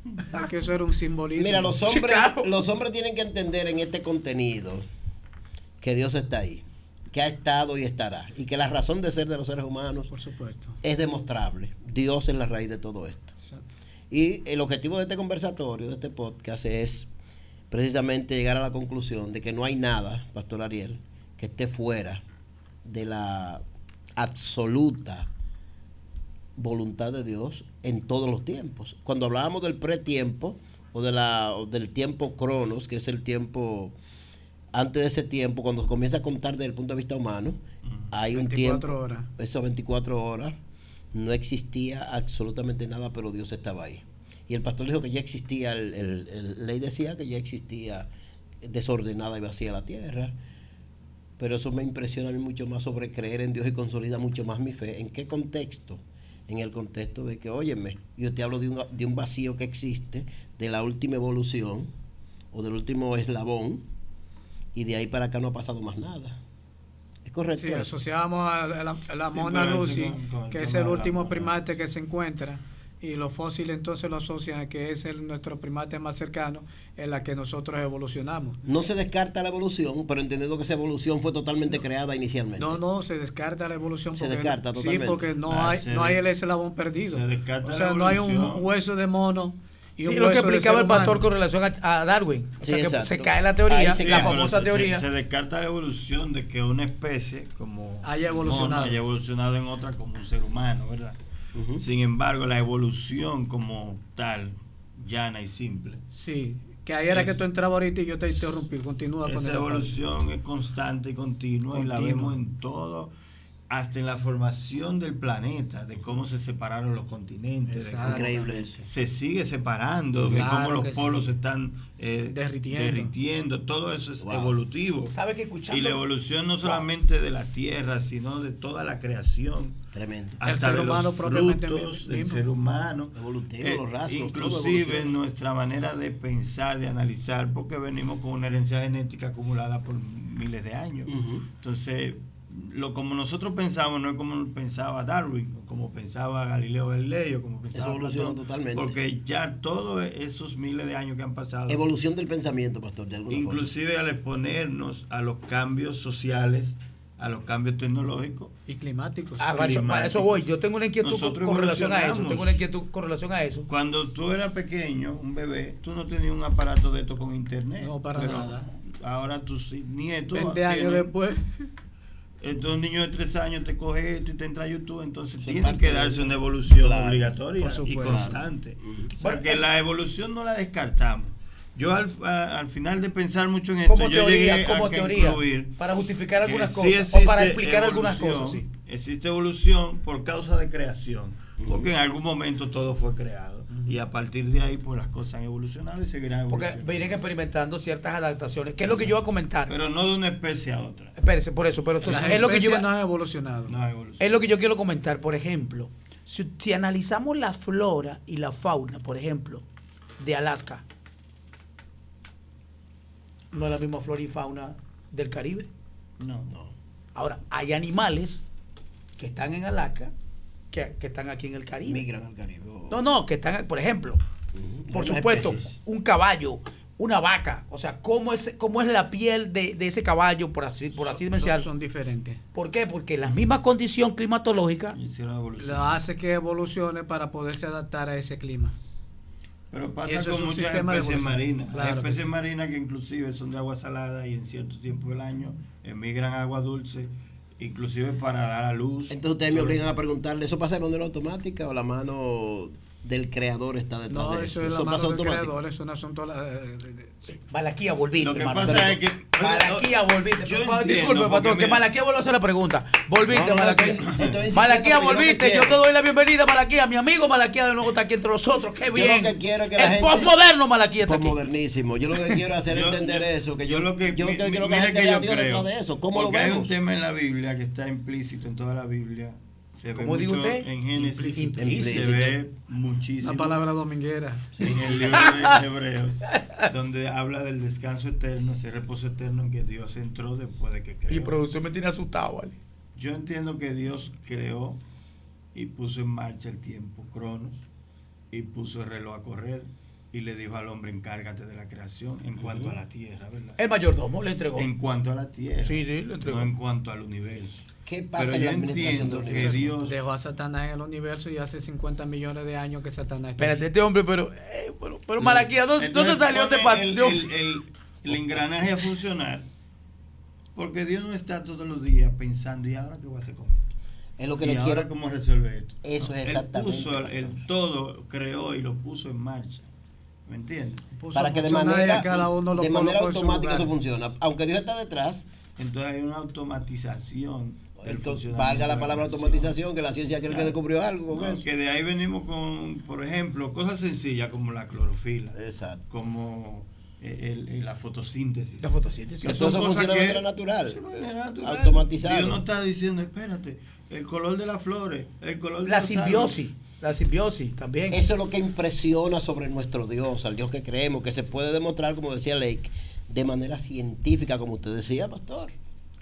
Es que eso era un simbolismo. Mira, los Sí, hombres, claro. los hombres tienen que entender en este contenido que Dios está ahí, que ha estado y estará, y que la razón de ser de los seres humanos Por supuesto. es demostrable. Dios es la raíz de todo esto. Exacto. Y el objetivo de este conversatorio, de este podcast, es precisamente llegar a la conclusión de que no hay nada, Pastor Ariel, que esté fuera de la absoluta voluntad de Dios en todos los tiempos. Cuando hablábamos del pretiempo o del tiempo cronos, que es el tiempo antes de ese tiempo, cuando comienza a contar desde el punto de vista humano, hay un 24 tiempo, horas. esas 24 horas, no existía absolutamente nada, pero Dios estaba ahí. Y el pastor dijo que ya existía, ley decía que ya existía desordenada y vacía la tierra. Pero eso me impresiona a mí mucho más sobre creer en Dios y consolida mucho más mi fe. ¿En qué contexto? En el contexto de que, óyeme, yo te hablo de un vacío que existe, de la última evolución o del último eslabón, y de ahí para acá no ha pasado más nada. ¿Es correcto? Sí, eso? asociamos a la Sí, Mona pero Lucy, eso con el que es tema el de la último mona. primate que se encuentra, y los fósiles entonces lo asocian a que es nuestro primate más cercano en la que nosotros evolucionamos. No se descarta la evolución, pero entendiendo que esa evolución fue totalmente creada inicialmente. No, se descarta la evolución. Se Porque, descarta sí, totalmente. porque no hay el eslabón perdido. se descarta O sea, la no hay un evolución. hueso de mono y Sí, un lo que hueso de explicaba ser el pastor humano. con relación a Darwin. O Sí, sea, que exacto. se cae la teoría, Ahí se la cae. famosa Pero teoría. se descarta la evolución de que una especie como Haya evolucionado. mono haya evolucionado en otra como un ser humano, ¿verdad? Ujú. Sin embargo, la evolución como tal, llana y simple, Sí, que ahí era Es- que tú entrabas ahorita y yo te interrumpí. Continúa con esa el evolución es constante y continua y la Continua. vemos en todo, hasta en la formación del planeta, de cómo se separaron los continentes, de Exacto. cómo Increíble eso. se sigue separando, de Claro cómo los que polos sí. se están Derritiendo. todo eso es Wow. evolutivo. ¿Sabe que escuchando? Y la evolución no solamente de la tierra, sino de toda la creación, Tremendo. hasta ser de humano los propiamente frutos del mismo. ser humano. Evolutivo, los rasgos, todo Inclusive evoluciona. nuestra manera de pensar, de analizar, porque venimos con una herencia genética acumulada por miles de años. Ujú. Entonces, como nosotros pensamos, no es como pensaba Darwin, o como pensaba Galileo Galilei, o como pensaba evoluciona Platón, totalmente. porque ya todos esos miles de años que han pasado, Evolución del pensamiento, pastor, de alguna inclusive al exponernos a los cambios sociales, a los cambios tecnológicos, Y climáticos. Para eso voy. Yo tengo una inquietud Nosotros con relación a eso. evolucionamos. Tengo una inquietud con relación a eso. cuando tú eras pequeño, un bebé, tú no tenías un aparato de esto con internet. No, para pero nada. Ahora tus nietos 20 años tienen- después. Entonces un niño de 3 años te coge esto y te entra a YouTube, entonces Eso es tiene parte que de darse eso. una evolución Claro, obligatoria por y supuesto. constante. Ujú. O sea, Bueno, que eso- la evolución no la descartamos. Yo al final de pensar mucho en esto, Como yo llegué teoría, como a que teoría. incluir Para justificar que algunas sí cosas. O para existe explicar algunas evolución, cosas, sí. Existe evolución por causa de creación, porque en algún momento todo fue creado y a partir de ahí pues las cosas han evolucionado y seguirán Porque evolucionando. vienen experimentando ciertas adaptaciones. ¿Qué es lo que yo iba a comentar? Pero no de una especie a otra. Espérese, por eso. Pero entonces, Las es lo que yo especies iba- no han evolucionado. No hay evolución. Es lo que yo quiero comentar. Por ejemplo, si analizamos la flora y la fauna, por ejemplo, de Alaska, no es la misma flora y fauna del Caribe. No. Ahora, hay animales que están en Alaska que están aquí en el Caribe. Migran al Caribe. No, que están, por ejemplo, Ujú. por Algunas supuesto, especies. un caballo, una vaca. O sea, ¿cómo es la piel de ese caballo, por así mencionar? Son diferentes. ¿Por qué? Porque la misma condición climatológica. Hicieron evolución. Lo hace que evolucione para poderse adaptar a ese clima. Pero pasa Eso es con un muchas sistema de especies evolución. marinas. Claro Hay que especies sí. marinas que inclusive son de agua salada y en cierto tiempo del año emigran a agua dulce, inclusive para dar a luz. Entonces ustedes me obligan a preguntarle, ¿eso pasa de manera automática o la mano del creador está detrás No, de eso eso? es la Eso mano pasa del automático. creador, es un asunto Malaquía, volviste, Lo que hermano. pasa es que Malaquía, volviste. Yo Disculpe, entiendo, porque patrón, que mira- Malaquía vuelve a hacer la pregunta. Volviste, No, Malaquía. estoy insistiendo Malaquía, porque yo lo que volviste. Yo quiero- te doy la bienvenida, Malaquía. Mi amigo Malaquía de nuevo está aquí entre nosotros. Qué Yo bien. lo que quiero es que la El gente- postmoderno Malaquía está Pues aquí. modernísimo. Yo lo que quiero hacer es entender eso, que yo lo que quiero que la mira gente que vea a yo Dios creo, detrás de eso. ¿Cómo lo porque hay un vemos? tema en la Biblia que está implícito en toda la Biblia. Se ve ¿Cómo digo mucho usted? en Génesis. Implícito. Se ve muchísimo. una palabra dominguera. En el libro de Hebreos, donde habla del descanso eterno, ese reposo eterno en que Dios entró después de que creó. Y producción me tiene asustado, ¿vale? Yo entiendo que Dios creó y puso en marcha el tiempo, Cronos, y puso el reloj a correr y le dijo al hombre, encárgate de la creación en cuanto a la tierra, ¿verdad? El mayordomo le entregó. En cuanto a la tierra. Sí, sí, le entregó. No en cuanto al universo. ¿Qué pasa Pero en yo la administración entiendo del que universo? Dios... Dejó a Satanás en el universo y hace 50 millones de años que Satanás está Espérate, ahí. este hombre, pero Malaquías, ¿dónde Entonces salió este pone patio? el engranaje a funcionar, porque Dios no está todos los días pensando, ¿y ahora qué voy a hacer con esto? Es lo que ¿Y le ahora quiero. cómo resuelve esto? Eso es Él exactamente. puso el todo, creó y lo puso en marcha. ¿Me entiendes? Puso Para que de funcionar y manera, a cada uno lo de manera colocó en su automática lugar. eso funciona. Aunque Dios está detrás, Entonces hay una automatización del entonces, funcionamiento valga la de palabra creación. automatización, que la ciencia cree que Claro. descubrió algo con No, eso. que de ahí venimos con, por ejemplo, cosas sencillas como la clorofila, Exacto. como la fotosíntesis. La fotosíntesis. Que Que todo son eso cosas funciona de que- manera natural, de manera natural. automatizado. Dios no está diciendo, espérate, el color de las flores, el color de La los simbiosis. árboles. La simbiosis también. Eso es lo que impresiona sobre nuestro Dios, al Dios que creemos, que se puede demostrar, como decía Lake, de manera científica, como usted decía, pastor.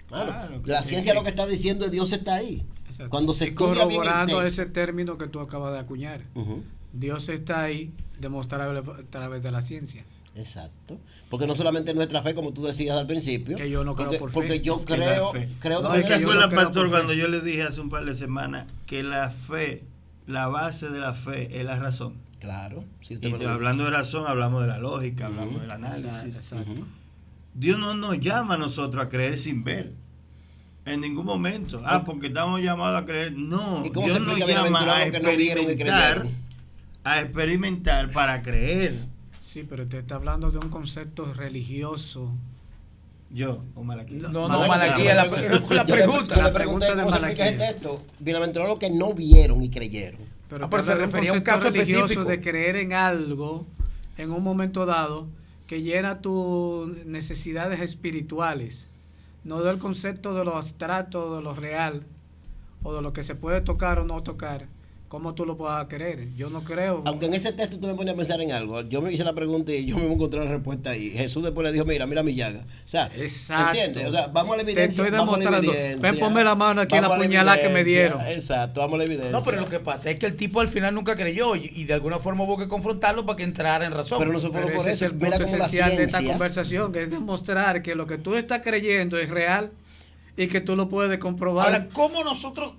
Mano, Claro, la que- ciencia lo que está diciendo es Dios está ahí. Exacto. Cuando se Y estudia bien el corroborando texto. ese término que tú acabas de acuñar. Ujú. Dios está ahí, demostrable a través de la ciencia. Exacto. Porque no solamente nuestra fe, como tú decías al principio. Que yo no creo porque, por fe. porque yo Es que la creo, fe- creo No, de es ¿Se que manera- yo acuerda, no creo pastor, por cuando fe. yo le dije hace un par de semanas que la fe, la base de la fe es la razón? Claro. Sí, usted Y me lo dijo. hablando de razón, hablamos de la lógica, hablamos Ujú. del análisis. Exacto. Ujú. Dios no nos llama a nosotros a creer sin ver. En ningún momento. Porque estamos llamados a creer. No. ¿Y cómo Dios se nos explica llama a bienaventurados que no vieron y experimentar. creyeron? A experimentar para creer. Sí, pero te está hablando de un concepto religioso. Yo, o Malaquía. No, Malaquía, la yo le- pregunta. Yo le pregunté La pregunta de cómo se explica el Malaquía. texto. Bienaventurados los que no vieron y creyeron. Pero, Pero te se habla de refería a un concepto caso religioso específico. de creer en algo en un momento dado que llena tus necesidades espirituales, no del concepto de lo abstracto, de lo real, o de lo que se puede tocar o no tocar, cómo tú lo puedas creer. Yo no creo. Aunque en ese texto tú me pones a pensar en algo, yo me hice la pregunta y yo me encontré la respuesta ahí. Jesús después le dijo, mira mi llaga. O sea, Exacto. ¿entiendes? O sea, vamos a la Te evidencia. estoy vamos a la demostrando. evidencia, Ven, ponme la mano aquí en la vamos a puñalada que me evidencia. dieron. Exacto, vamos a la evidencia. No, pero lo que pasa es que el tipo al final nunca creyó y de alguna forma hubo que confrontarlo para que entrara en razón. Pero no se fue Pero por ese eso. es el Mira punto cómo la esencial de esta ciencia. conversación, que es demostrar que lo que tú estás creyendo es real y que tú lo puedes comprobar. Ahora, ¿cómo nosotros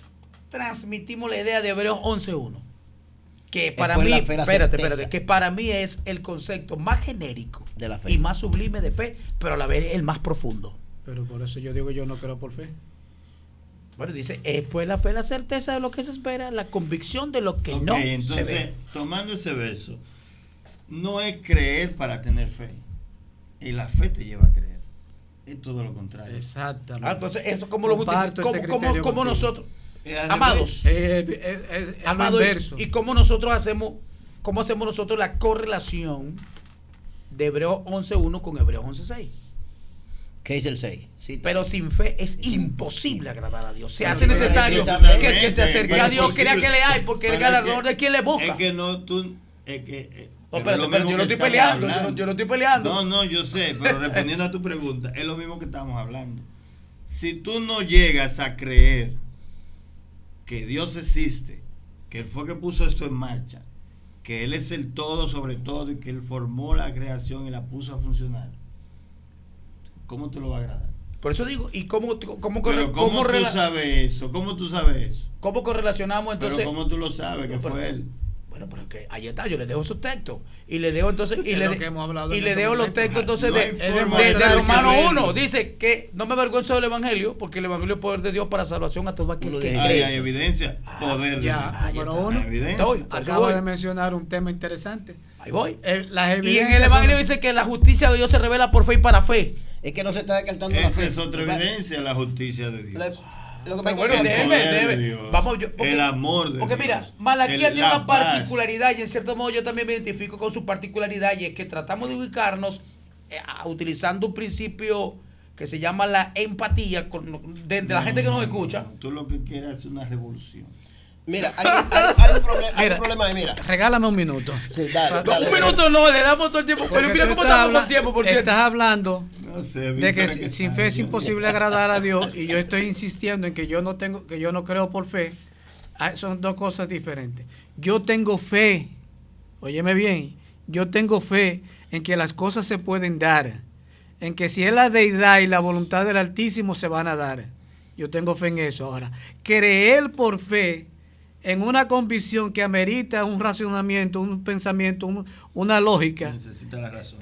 transmitimos la idea de Hebreos 11.1? Que para Después mí, la fe, la espérate, certeza. que para mí es el concepto más genérico De la fe. y más sublime de fe, pero a la vez el más profundo. Pero por eso yo digo, yo no creo por fe. Bueno, dice, pues la fe, la certeza de lo que se espera, la convicción de lo que Ok, no entonces, se ve. tomando ese verso, no es creer para tener fe. Y la fe te lleva a creer. Es todo lo contrario. Exactamente. Entonces, eso cómo lo Comparto justificamos, ese criterio cómo contigo. nosotros, Es al amados, A lo amados, inverso. y cómo nosotros cómo hacemos nosotros la correlación de Hebreos 11.1 con Hebreos 11.6. ¿Qué dice el 6? Sí, Pero sin fe es imposible agradar a Dios. Se Pero hace necesario precisamente, que se acerque a Dios, crea que le hay, porque el galardón de quien le busca. Es que no, tú... Es que, No, pero es lo espérate, pero mismo yo no que estoy estamos peleando, hablando. yo no estoy peleando. No, no, yo sé, pero respondiendo a tu pregunta, es lo mismo que estamos hablando. Si tú no llegas a creer que Dios existe, que Él fue que puso esto en marcha, que Él es el todo sobre todo y que Él formó la creación y la puso a funcionar, ¿cómo te lo va a agradar? Por eso digo, ¿y cómo Pero ¿cómo tú sabes eso? ¿Cómo tú sabes eso? cómo correlacionamos entonces? Pero ¿cómo tú lo sabes que Pero- fue Él? Bueno, pero es que ahí está, yo le dejo esos textos y le dejo entonces Es lo que hemos hablado y en le este dejo los momento. textos entonces No hay de forma de Romano saberlo. 1 dice que no me avergüenzo del evangelio porque el evangelio es poder de Dios para salvación a todo aquel Uno que de- Ahí cree. hay evidencia, poder de Ya, Dios. ahí número está, uno. Hay evidencia. Estoy, por eso Acaba voy. de mencionar un tema interesante. Ahí voy. Las Y en evidencias el evangelio son- dice que la justicia de Dios se revela por fe y para fe. Es que no se está descartando la Esa fe. es otra evidencia, la justicia de Dios. Lo que Pero pasa bueno, es que el déjeme, poder de déjeme. Dios, Vamos, el amor de porque Dios, mira, Malaquía tiene la una paz. particularidad y en cierto modo yo también me identifico con su particularidad y es que tratamos de ubicarnos utilizando un principio que se llama la empatía de la gente que nos escucha. Tú lo que quieres es una revolución. Mira, hay un problema ahí, mira. Regálame un minuto. Sí, dale, No, dale. un minuto no, le damos todo el tiempo. Pero Porque mira tú cómo estás estamos con habla- tiempo, por cierto. Estás hablando No sé, de que Víctor, sin está fe es bien. imposible agradar a Dios y yo estoy insistiendo en que yo no creo por fe. Son dos cosas diferentes. Yo tengo fe, óyeme bien, yo tengo fe en que las cosas se pueden dar, en que si es la deidad y la voluntad del Altísimo se van a dar. Yo tengo fe en eso. Ahora, creer por fe en una convicción que amerita un racionamiento, un pensamiento, una lógica. Necesita la razón.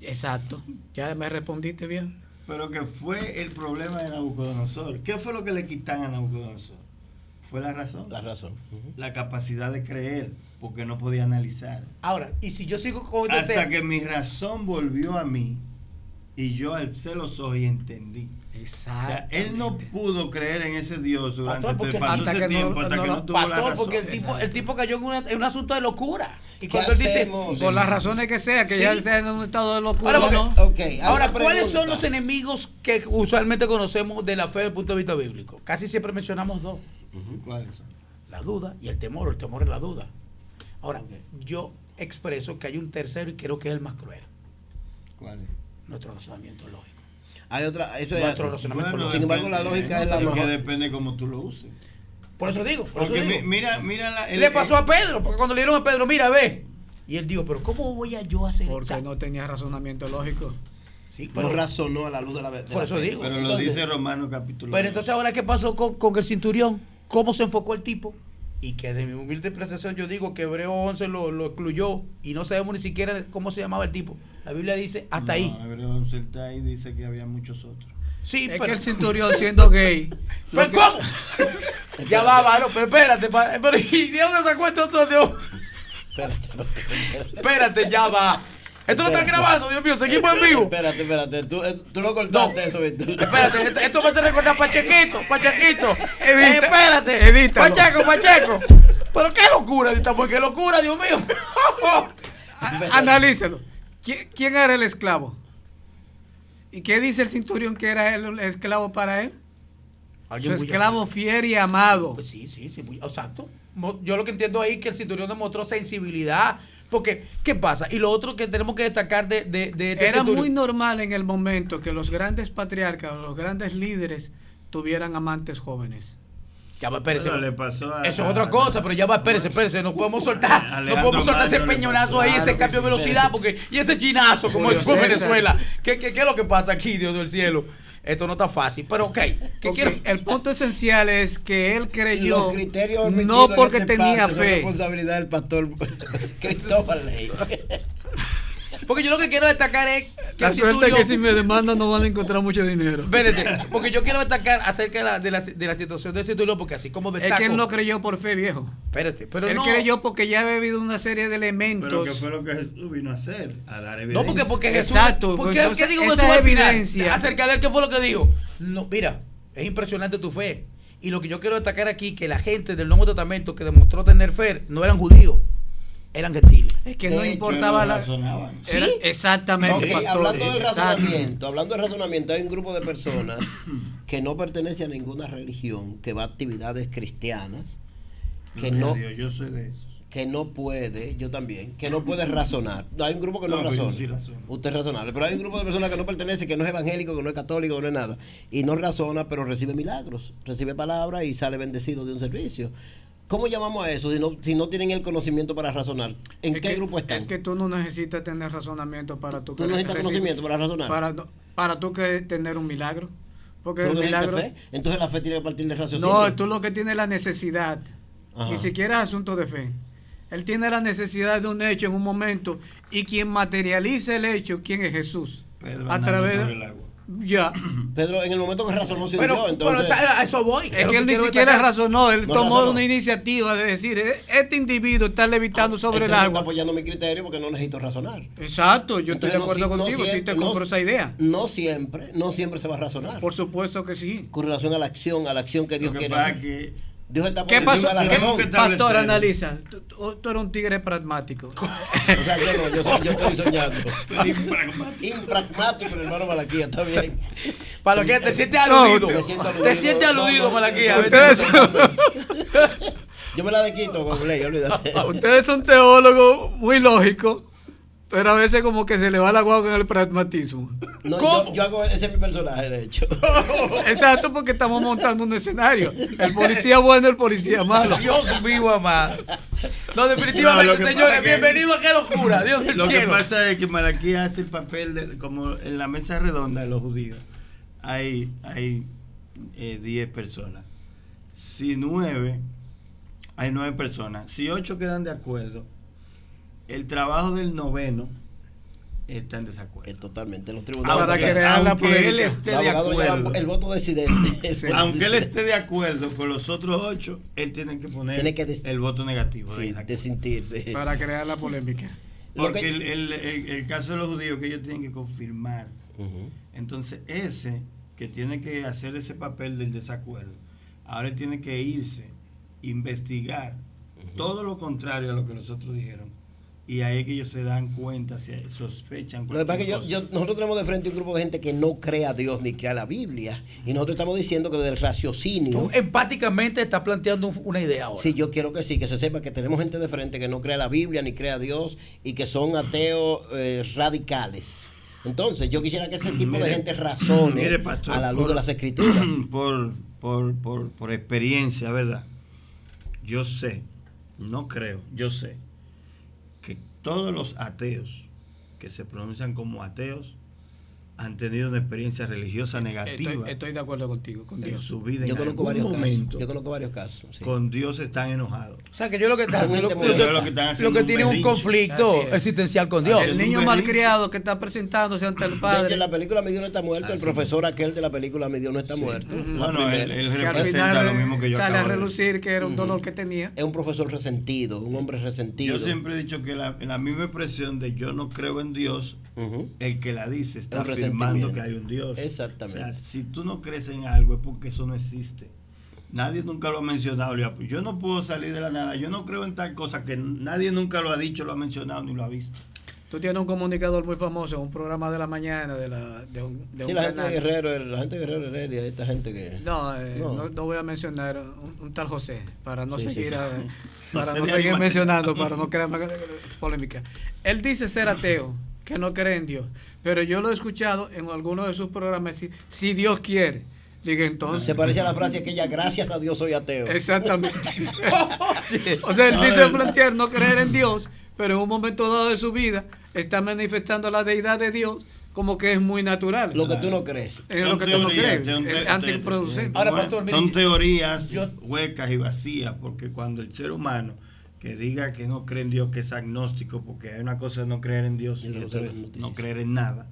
Exacto. Ya me respondiste bien. Pero que fue el problema de Nabucodonosor. ¿Qué fue lo que le quitan a Nabucodonosor? Fue la razón. La razón. La capacidad de creer, porque no podía analizar. Ahora, y si yo sigo con este Hasta tema, que mi razón volvió a mí y yo alcé los ojos y entendí. Exacto. O sea, él no pudo creer en ese Dios durante Pastor, porque pasó hasta ese que tiempo, hasta que no tuvo la pastor, razón. porque el tipo cayó en un asunto de locura. Y cuando ¿Qué él dice, hacemos? Por las razones que sea, que Sí. ya esté en un estado de locura. Ahora, ¿no? Ok, ahora, una ¿cuáles son pregunta. los enemigos que usualmente conocemos de la fe desde el punto de vista bíblico? Casi siempre mencionamos dos. ¿Cuáles son? La duda y el temor. El temor es la duda. Ahora, Ok. yo expreso que hay un tercero y creo que es el más cruel. ¿Cuáles? Nuestro razonamiento lógico. Hay otra, eso es Nuestro así. razonamiento Bueno, lógico. Sin embargo, la lógica es la pero que mejor. depende cómo tú lo uses. Por eso digo. Por eso Porque digo. mira Le pasó a Pedro, porque cuando le dieron a Pedro, mira, ve. Y él dijo, pero ¿cómo voy a yo hacer Porque eso? no tenía razonamiento lógico. Sí, No pero, razonó a la luz de la verdad. Por eso digo. Pero lo Entonces, dice Romanos capítulo pero 2. entonces ahora, ¿qué pasó con el centurión? ¿Cómo se enfocó el tipo? Y que de mi humilde apreciación yo digo que Hebreo 11 lo excluyó y no sabemos ni siquiera cómo se llamaba el tipo. La Biblia dice hasta ahí. Hebreo 11 está ahí, dice que había muchos otros. Sí, Es pero, que el centurión, siendo gay. ¿pero lo que- ¿cómo? Ya va, varón, pero espérate. Pero ¿y de dónde sacó este otro Dios? Espérate. Espérate, ya va. Esto lo están Espérate. grabando, Dios mío, seguimos en vivo. Espérate. Tú lo cortaste eso, Víctor. Espérate, esto me hace recordar a Pachequito. Edita, Espérate. edítalo. Pacheco. Pero qué locura, editamos, qué locura, Dios mío. Analízalo. ¿Quién era el esclavo? ¿Y qué dice el centurión que era el esclavo para él? Su esclavo fiel y amado. Pues sí, muy, exacto. Yo lo que entiendo ahí es que el centurión demostró sensibilidad. Porque, ¿qué pasa? Y lo otro que tenemos que destacar de este Era centurión. muy normal en el momento que los grandes patriarcas, los grandes líderes, tuvieran amantes jóvenes. Ya va, espérese. Bueno, le pasó a- Eso es otra cosa, pero ya va, espérese. No podemos soltar. No Alejandro podemos soltar ese Magno le peñonazo pasó. ahí, Claro ese que cambio de sí. velocidad. Porque, y ese chinazo, como Julio decimos en César. Venezuela. ¿Qué es lo que pasa aquí, Dios del cielo? Esto no está fácil. Pero, ok. ¿Qué Ok, quiero? el punto esencial es que él creyó, Los criterios no omitidos en porque este tenía espacio son fe. responsabilidad del pastor Cristóbal Ley. Porque yo lo que quiero destacar es que La el suerte es centurión- que si me demandan no van a encontrar mucho dinero. Espérate, porque yo quiero destacar acerca de la situación del centurión, porque así como Es destaco. que él no creyó por fe, viejo. Espérate, pero Él no. creyó porque ya había habido una serie de Pero elementos. ¿qué fue lo que Jesús vino a hacer? A dar No, evidencia. porque Jesús. Exacto, Porque, entonces, ¿qué dijo esa Jesús al final? evidencia. Acerca de él, ¿qué fue lo que dijo? No, mira, es impresionante tu fe. Y lo que yo quiero destacar aquí, que la gente del Nuevo Testamento que demostró tener fe no eran judíos, eran gentiles. Es que De no hecho, importaba no la. razonaban. Era- ¿Sí? Exactamente. Ok, pastor, hablando del exacto. razonamiento, hay un grupo de personas que no pertenece a ninguna religión, que va a actividades cristianas, que Gloria no, a Dios, yo soy de esos. que no puede, yo también, que no puede razonar. No, hay un grupo que no, No, pues yo razona. sí razono. Usted es razonable, pero hay un grupo de personas que no pertenece, que no es evangélico, que no es católico, que no es nada. Y no razona, pero recibe milagros, recibe palabras y sale bendecido de un servicio. ¿Cómo llamamos a eso si no tienen el conocimiento para razonar? ¿En Es qué que- grupo están? Es que tú no necesitas tener razonamiento para tú ¿Tú no necesitas conocimiento para razonar? para tú que tener un milagro. Porque ¿Tú el no necesitas milagro. fe? Entonces la fe tiene que partir del raciocinio. No, tú lo que tienes es la necesidad. Ajá. Ni siquiera es asunto de fe. Él tiene la necesidad de un hecho en un momento y quien materializa el hecho, ¿quién es Jesús? Pedro a andando través sobre el agua. ya. Pedro, en el momento que razonó, se Pero, hundió. pero Entonces, a eso voy. Es que él ni siquiera razonó, él No tomó razonó. una iniciativa de decir, este individuo está levitando sobre el entonces está agua. apoyando mi criterio porque no necesito razonar. Exacto, yo Entonces, estoy de acuerdo no contigo, sí siempre- te compro esa idea. No siempre se va a razonar. Por supuesto que sí. Con relación a la acción que Dios Lo que quiere pasa es hacer. que Dios está por ¿Qué encima pasó? de la ¿Qué- razón. que establecer. Pastor, analiza. Tú eres un tigre pragmático. O sea, yo estoy soñando. tú eres impragmático. Impragmático, el hermano Malaquía, está bien. Para lo que te sientes aludido. Me siento Te sientes aludido, Malaquía. Ustedes son, Yo me la de quito con ley, olvídate. ustedes son teólogos muy lógicos, Pero a veces como que se le va la guagua con el pragmatismo. No, ¿Cómo? yo hago, ese es mi personaje, de hecho. Exacto, porque estamos montando un escenario. El policía bueno, el policía malo. Dios mío, amado. No, definitivamente, No, lo que señores, pasa que- bienvenido a Qué Locura, Dios del Lo que cielo. pasa es que Malaquías hace el papel de, como en la mesa redonda de los judíos. Hay 10 personas. Si 9, hay 9 personas. Si 8 quedan de acuerdo, el trabajo del noveno está en desacuerdo. Totalmente. Los Para tribunales. crear la aunque él polémica. esté Los de abogados lo llaman acuerdo, el voto decidente. Sí. aunque él esté de acuerdo con los otros 8, él tiene que poner Tiene que el voto negativo. de Sí, desacuerdo. desintir, sí. Para crear la polémica. Lo Porque que- el caso de los judíos que ellos tienen que confirmar. Ujú. Entonces ese que tiene que hacer ese papel del desacuerdo, ahora él tiene que irse, investigar todo lo contrario a lo que los otros dijeron. Y ahí es que ellos se dan cuenta, se sospechan. Lo que pasa es que cualquier cosa. nosotros tenemos de frente un grupo de gente que no cree a Dios ni cree a la Biblia. Y nosotros estamos diciendo que del raciocinio. Tú empáticamente estás planteando una idea ahora. Sí, yo quiero que sí, que se sepa que tenemos gente de frente que no cree a la Biblia ni cree a Dios y que son ateos radicales. Entonces, yo quisiera que ese tipo de Mire, gente razone mire, pastor, a la luz por- de las escrituras. Por experiencia, ¿verdad? Yo sé, no creo, yo sé que todos los ateos que se pronuncian como ateos han tenido una experiencia religiosa negativa Estoy de acuerdo contigo, con en Dios. su vida. Yo En conozco algún varios momento casos. Yo conozco varios casos. Sí. con Dios están enojados. O sea, que yo lo que está, Son gente lo molesta. que Están haciendo lo que un tiene un berrinche. conflicto Así es. existencial con Dios. El Haciendo niño un berrinche. malcriado que está presentándose ante el De hecho, padre. en la película Mi Dios no está muerto, el Así profesor aquel de la película Mi Dios no está Sí. muerto. Ujú. la Bueno, primera. él Que al representa final lo mismo que yo sale a acabo de relucir que era un dolor que tenía. Es un profesor resentido, un hombre resentido. Yo siempre he dicho que la misma expresión de yo no creo en Dios, Ujú. el que la dice está Un afirmando resentimiento. que hay un Dios. Exactamente. O sea, si tú no crees en algo es porque eso no existe. Nadie nunca lo ha mencionado. Yo no puedo salir de la nada. Yo no creo en tal cosa que nadie nunca lo ha dicho, lo ha mencionado ni lo ha visto. Tú tienes un comunicador muy famoso en un programa de la mañana de un Sí, un la gente de canal. Guerrero, la gente de Guerrero Heredia, esta gente que... No, No. no voy a mencionar un tal José para no Sí, sí, seguir sí. para José no de seguir Animal. mencionando, para no crear más polémica. Él dice ser ateo, que no cree en Dios, pero yo lo he escuchado en algunos de sus programas decir, si Dios quiere. Digo, entonces, Se parece a la frase aquella, gracias a Dios soy ateo. exactamente. Sí. O sea, él No, dice él- plantear no creer en Dios, pero en un momento dado de su vida está manifestando la deidad de Dios como que es muy natural. Lo que tú no crees. Es Son lo que tú no teorías, crees, son es te- antiproducente. Ahora, pastor, mire, son teorías yo- huecas y vacías, porque cuando el ser humano que diga que no cree en Dios, que es agnóstico, porque hay una cosa de no creer en Dios Y y otra otra es es no noticia. creer en nada.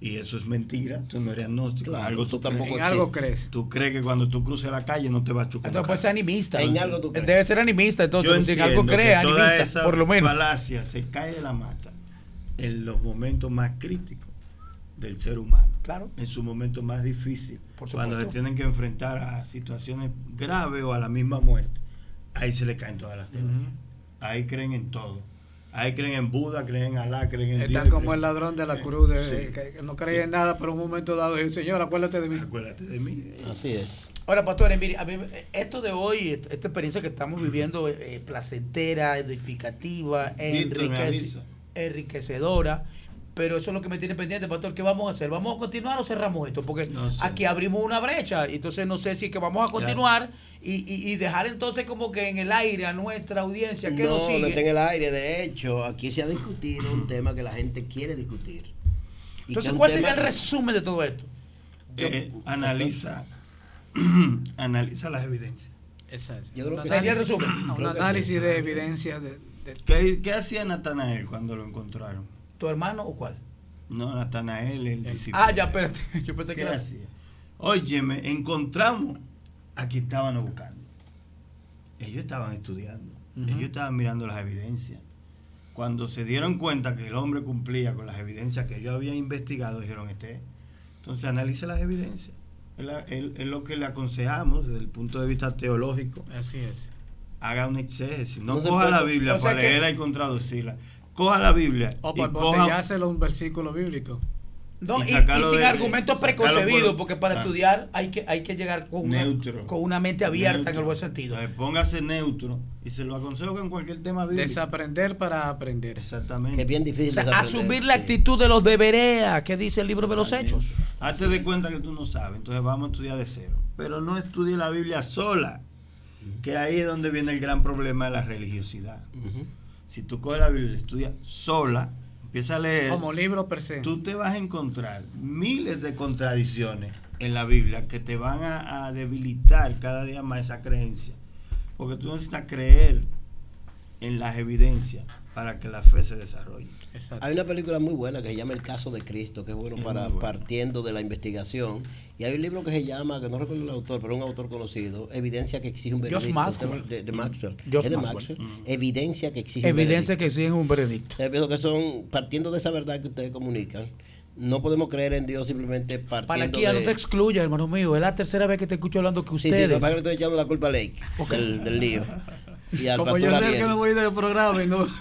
Y eso es mentira, tú no eres agnóstico. Claro, algo tú tú tampoco crees. En algo crees. Tú crees que cuando tú cruces la calle no te vas a chocar. Entonces puede ser animista. En algo tú crees. Debe ser animista, entonces, Yo si en entiendo algo cree, que toda animista, esa por lo menos. falacia se cae de la mata en los momentos más críticos del ser humano. Claro. En su momento más difícil. Por Cuando se supuesto. tienen que enfrentar a situaciones graves o a la misma muerte. Ahí se le caen todas las teorías. Ahí creen en todo. Ahí creen en Buda, creen en Alá, creen en Dios. Están como creen- el ladrón de la cruz, Sí. que no creía en nada, pero en un momento dado dijo, Señor, acuérdate de mí. Acuérdate de mí. Así es. Ahora, pastores, mire, a mí, esto de hoy, esta experiencia que estamos viviendo, placentera, edificativa, Víctor, me avisa. enriquecedora, pero eso es lo que me tiene pendiente, pastor. ¿Qué vamos a hacer? ¿Vamos a continuar o cerramos esto? Porque No sé. aquí abrimos una brecha, y entonces no sé si es que vamos a continuar y dejar entonces como que en el aire a nuestra audiencia que No, nos no sigue. está en el aire. De hecho, aquí se ha discutido un tema que la gente quiere discutir. Y Entonces, que es un ¿cuál sería tema- el resumen de todo esto? Analiza las evidencias. Exacto. Yo creo que Sería el resumen. Un Creo que análisis sí. de evidencia ¿Qué hacía Natanael cuando lo encontraron? ¿Tu hermano o cuál? No, Natanael, el discípulo. Ah, ya, espérate. Yo pensé que ¿Qué era. hacía? Óyeme, encontramos, aquí estaban buscando. Ellos estaban estudiando, Ujú. ellos estaban mirando las evidencias. Cuando se dieron cuenta que el hombre cumplía con las evidencias que ellos habían investigado, dijeron, entonces analice las evidencias. Es lo que le aconsejamos desde el punto de vista teológico. Así es. Haga un exégesis, no No se coja puede- la Biblia o sea para que- leerla y contradecirla. Coja la Biblia O y por coja... botellárselo un versículo bíblico. No, y sacarlo sin de- argumentos sacarlo preconcebidos, por- porque para ah. estudiar hay que llegar Neutro. con una mente abierta en Neutro. el buen sentido. Póngase neutro y se lo aconsejo que en cualquier tema bíblico. Desaprender para aprender. Exactamente. Que es bien O difícil. sea, desaprender, asumir la sí. actitud de los deberea que dice el libro de los Hechos. Hazte de cuenta que tú no sabes, entonces vamos a estudiar de cero. Pero no estudie la Biblia sola, que ahí es donde viene el gran problema de la religiosidad. Ujú. Si tú coges la Biblia y la estudias sola, empieza a leer, Como libro per se. tú te vas a encontrar miles de contradicciones en la Biblia que te van a debilitar cada día más esa creencia. Porque tú necesitas creer en las evidencias para que la fe se desarrolle. Exacto. Hay una película muy buena que se llama El caso de Cristo, que es bueno Es para muy buena. partiendo de la investigación. Y hay un libro que se llama, que no recuerdo el autor, pero un autor conocido, Evidencia que exige un Josh veredicto. Maxwell. De Maxwell. Josh Es de Maxwell. Maxwell. Mm. Evidencia que exige Evidencia un que sí es un veredicto. veredicto. Pienso que son, partiendo de esa verdad que ustedes comunican, no podemos creer en Dios simplemente partiendo Para aquí ya de... no te excluya, hermano mío. Es la tercera vez que te escucho hablando que Sí, sí, ustedes. lo que pasa es que le estoy echando la culpa a Lake del lío. Y al Como pastor yo sé Ariel. que me voy del programa y no, Sí,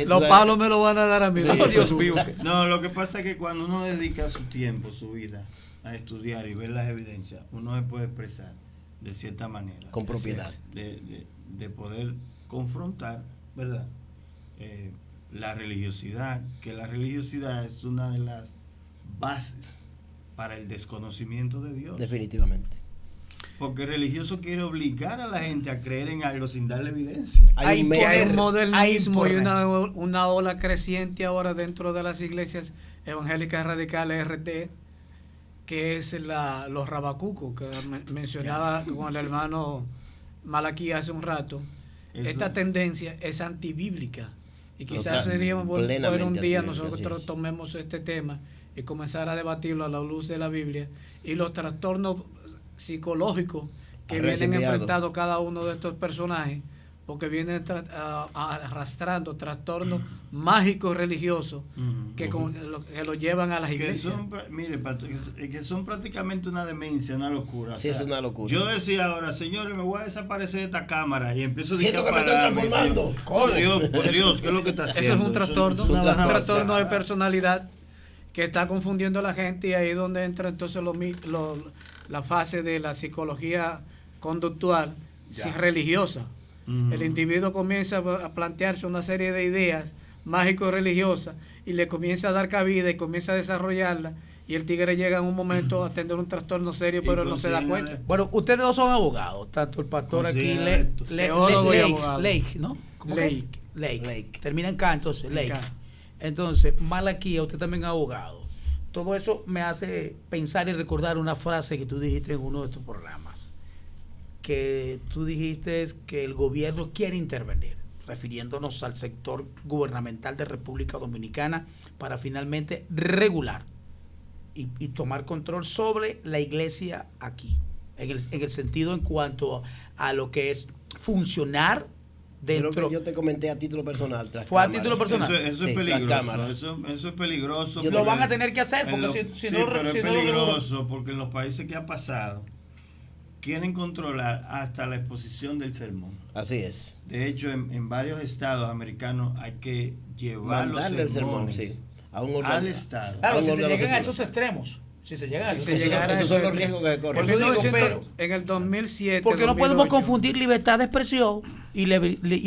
tú los sabes- palos me lo van a dar a mí. Sí. ¿no? Dios mío. No, lo que pasa es que cuando uno dedica su tiempo, su vida, a estudiar y ver las evidencias, uno se puede expresar de cierta manera. Con propiedad. De poder confrontar, ¿verdad? La religiosidad, que la religiosidad es una de las bases para el desconocimiento de Dios. Definitivamente. Porque el religioso quiere obligar a la gente a creer en algo sin darle evidencia. Hay un Que hay método. un modernismo y imponer. una ola creciente ahora dentro de las iglesias evangélicas radicales RT, que es los rabacucos que mencionaba con el hermano Malaquí hace un rato. Eso- Esta tendencia es antibíblica y quizás Total, sería bueno plenamente un día antibíblica, nosotros así es. tomemos este tema y comenzar a debatirlo a la luz de la Biblia y los trastornos psicológicos que Arres vienen enviado. enfrentando cada uno de estos personajes, porque vienen arrastrando trastornos mágicos religiosos Ujú. que lo llevan a las Que iglesias. son, mire, que son prácticamente una demencia, una locura. Sí, es una locura. Yo decía ahora, señores, me voy a desaparecer de esta cámara y empiezo a decir Siento que me estoy transformando. Por Dios, ¿qué es lo que está Eso haciendo? es un trastorno, es un un trastorno. trastorno de personalidad que está confundiendo a la gente y ahí es donde entra entonces la fase de la psicología conductual Ya. religiosa. Ujú. El individuo comienza a plantearse una serie de ideas mágico-religiosas y le comienza a dar cabida y comienza a desarrollarla y el tigre llega en un momento a tener un trastorno serio pero él no se da cuenta. Bueno, ustedes dos son abogados, tanto el pastor aquí, Considera esto. Teólogo y abogado. Lake, ¿no? ¿Cómo que? Lake. Lake. Termina en K, entonces, En Lake. K. Entonces, Malaquía, usted también es abogado. Todo eso me hace pensar y recordar una frase que tú dijiste en uno de tus programas. Que tú dijiste que el gobierno quiere intervenir, refiriéndonos al sector gubernamental de República Dominicana para finalmente regular y tomar control sobre la iglesia aquí, en el sentido en cuanto a lo que es funcionar Creo dentro. que yo te comenté a título personal. tras Fue a cámara. título personal. Eso Sí, es la peligroso. cámara. Eso es peligroso. Yo Lo te- van a tener que hacer, porque si sí, no, pero si es no lo regulan. peligroso porque en los países que ha pasado quieren controlar hasta la exposición del sermón. Así es. De hecho, en varios estados americanos hay que llevar los Mandarle el sermón, sermones sí. A un al órgano. estado. Claro, Aún si no se lo llegan a secular. esos extremos. Si se llegan a esos se Esos, llegara a esos son eso- los riesgos que Por corren. eso digo, 1900 pero- en el 2007, Porque no podemos 2008, confundir libertad de expresión y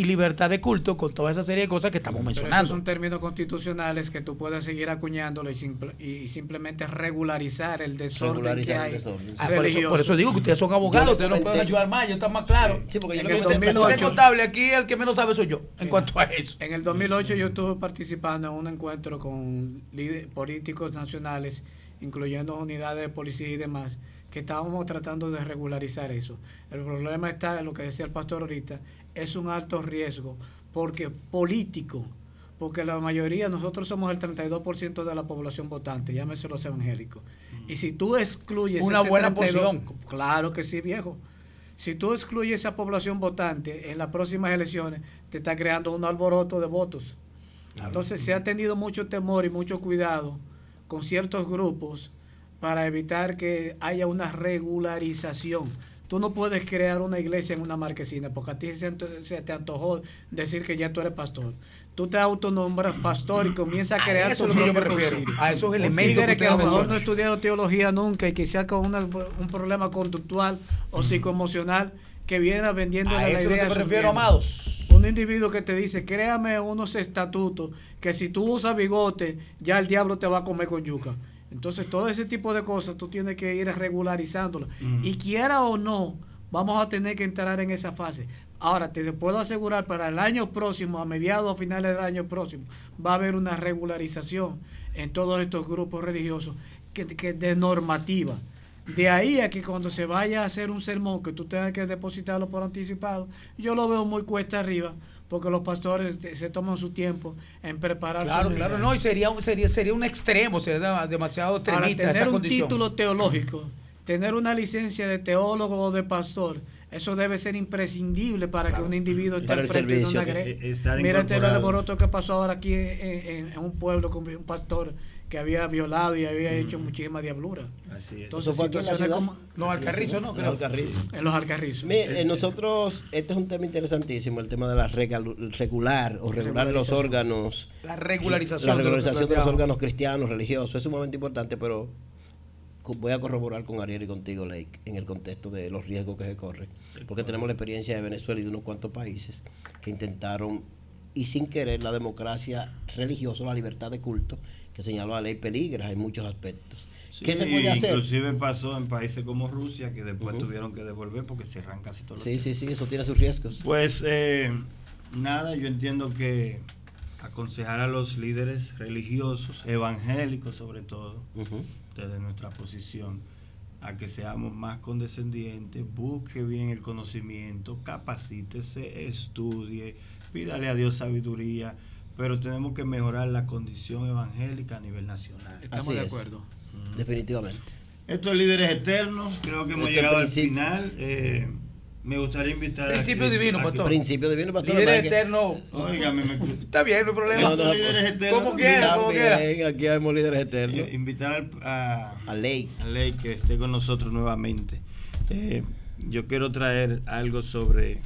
libertad de culto con toda esa serie de cosas que estamos Pero esos mencionando. son términos constitucionales que tú puedes seguir acuñándolo y simplemente regularizar el desorden Regularizar que el hay. desorden. Por eso digo que ustedes son abogados, Yo ustedes nos comenté- pueden ayudar más, yo está más claro. Sí, porque yo En le el comenté al 2008. Usted es pastor. contable, aquí el que menos sabe soy yo en Sí. cuanto a eso. En el 2008 yo estuve participando en un encuentro con políticos nacionales, incluyendo unidades de policía y demás, que estábamos tratando de regularizar eso. El problema está en lo que decía el pastor ahorita, es un alto riesgo, porque político, porque la mayoría, nosotros somos el 32% de la población votante, llámese los evangélicos. Y si tú excluyes Una ese buena 32, porción. claro que sí, viejo. Si tú excluyes esa población votante en las próximas elecciones, te está creando un alboroto de votos. Entonces se ha tenido mucho temor y mucho cuidado con ciertos grupos para evitar que haya una regularización. Tú no puedes crear una iglesia en una marquesina porque a ti se te antojó decir que ya tú eres pastor. Tú te autonombras pastor y comienzas a crear eso tu es lo que yo me propio refiero, concilio. a esos O elementos tigres que a lo mejor no mencionan. estudiaron teología nunca y quizás con un problema conductual o psicoemocional que viene vendiendo A la eso es lo idea que a me sus refiero, miembros. amados. Un individuo que te dice, créame unos estatutos, que si tú usas bigote, ya el diablo te va a comer con yuca. Entonces, todo ese tipo de cosas tú tienes que ir regularizándolas. Y quiera o no, vamos a tener que entrar en esa fase. Ahora, te puedo asegurar, para el año próximo, a mediados o finales del año próximo, va a haber una regularización en todos estos grupos religiosos que de normativa. De ahí a que cuando se vaya a hacer un sermón que tú tengas que depositarlo por anticipado, yo lo veo muy cuesta arriba, porque los pastores se toman su tiempo en preparar Claro, sus claro, mensajes. no, y sería un extremo, sería demasiado Ahora, extremista esa tener un condición. título teológico, tener una licencia de teólogo o de pastor, eso debe ser imprescindible para que un individuo esté Para al el frente de servicio, una estar Mírate el incorporado. alboroto que pasó ahora aquí en un pueblo con un pastor que había violado y había hecho muchísima diablura. Así es. Entonces, ¿Eso fue aquí en la situaciones ciudad? como No, Alcarrizo no, En creo. Alcarrizo. en los Alcarrizos. Nosotros, este es un tema interesantísimo, el tema de la regular los órganos. La regularización. La de lo que regularización de los planteamos. órganos cristianos, religiosos, es sumamente importante, pero voy a corroborar con Ariel y contigo, Lake, en el contexto de los riesgos que se corren. Porque tenemos la experiencia de Venezuela y de unos cuantos países que intentaron, y sin querer, la democracia religiosa, la libertad de culto, que señaló la ley peligra en muchos aspectos. Sí, ¿Qué se puede hacer? Inclusive pasó en países como Rusia, que después tuvieron que devolver porque cierran casi todos los Sí, eso tiene sus riesgos. Pues nada, yo entiendo que aconsejar a los líderes religiosos, evangélicos sobre todo, Ujú. desde nuestra posición, a que seamos más condescendientes, busque bien el conocimiento, capacítese, estudie, pídale a Dios sabiduría, pero tenemos que mejorar la condición evangélica a nivel nacional. Estamos Así de es. acuerdo. Definitivamente. Estos líderes eternos, creo que hemos Este llegado al principio. final. Me gustaría invitar Principio a Cristo- divino, a que- pastor. Principio divino, pastor. Líder ¿verdad que- eterno. Óigame, Está bien, no hay problema. No, no, estos líderes eternos como también. quiera, como quiera. También, aquí hay líderes eternos. Invitar A Ley. a Ley que esté con nosotros nuevamente. Yo quiero traer algo sobre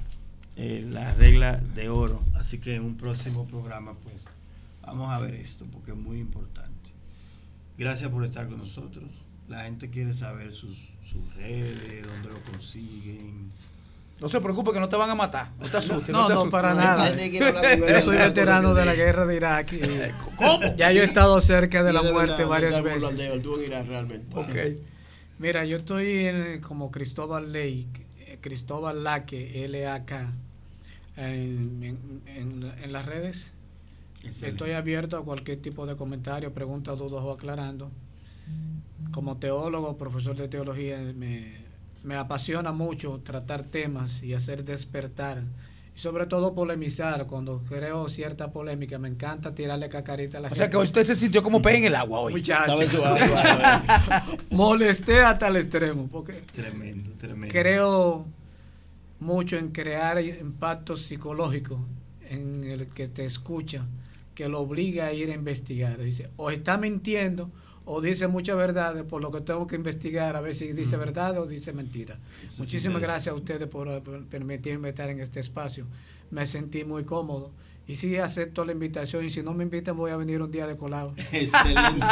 la regla de oro, así que en un próximo programa pues vamos a ver esto porque es muy importante. Gracias por estar con nosotros. La gente quiere saber sus redes, dónde lo consiguen. No se preocupe que no te van a matar. No te asustes. No, te no, asustes. para No, nada. hay que hablar con él. Yo soy veterano de la guerra de Irak. ¿Cómo? Ya yo he estado cerca de la muerte varias veces. Estuvo en Irak realmente. Ok. Mira, yo estoy como Cristóbal Lake, Cristóbal Laque, L-A-K, en las redes. Excelente. Estoy abierto a cualquier tipo de comentario, pregunta, dudas o aclarando. Como teólogo, profesor de teología, me apasiona mucho tratar temas y hacer despertar. Y sobre todo polemizar. Cuando creo cierta polémica, me encanta tirarle cacarita a la O gente. sea que usted se sintió como pez en el agua hoy. Estaba en Muchacho, su agua. molesté hasta el extremo, porque Tremendo, tremendo. creo mucho en crear impactos psicológicos en el que te escucha, que lo obliga a ir a investigar. Dice, o está mintiendo o dice muchas verdades, por lo que tengo que investigar a ver si dice verdad o dice mentira. Eso Muchísimas sí, gracias a ustedes por permitirme estar en este espacio. Me sentí muy cómodo. Y sí, acepto la invitación. Y si no me invitan, voy a venir un día de colado. Excelente.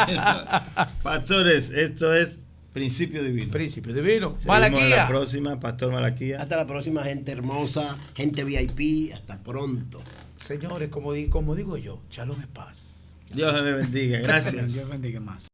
Pastores, esto es Principio Divino. Principio divino. Seguimos en la Malaquía. próxima, Pastor Malaquía. Hasta la próxima, gente hermosa, gente VIP. Hasta pronto. Señores, como digo yo, shalom es paz. Dios le bendiga. Gracias. Dios bendiga más.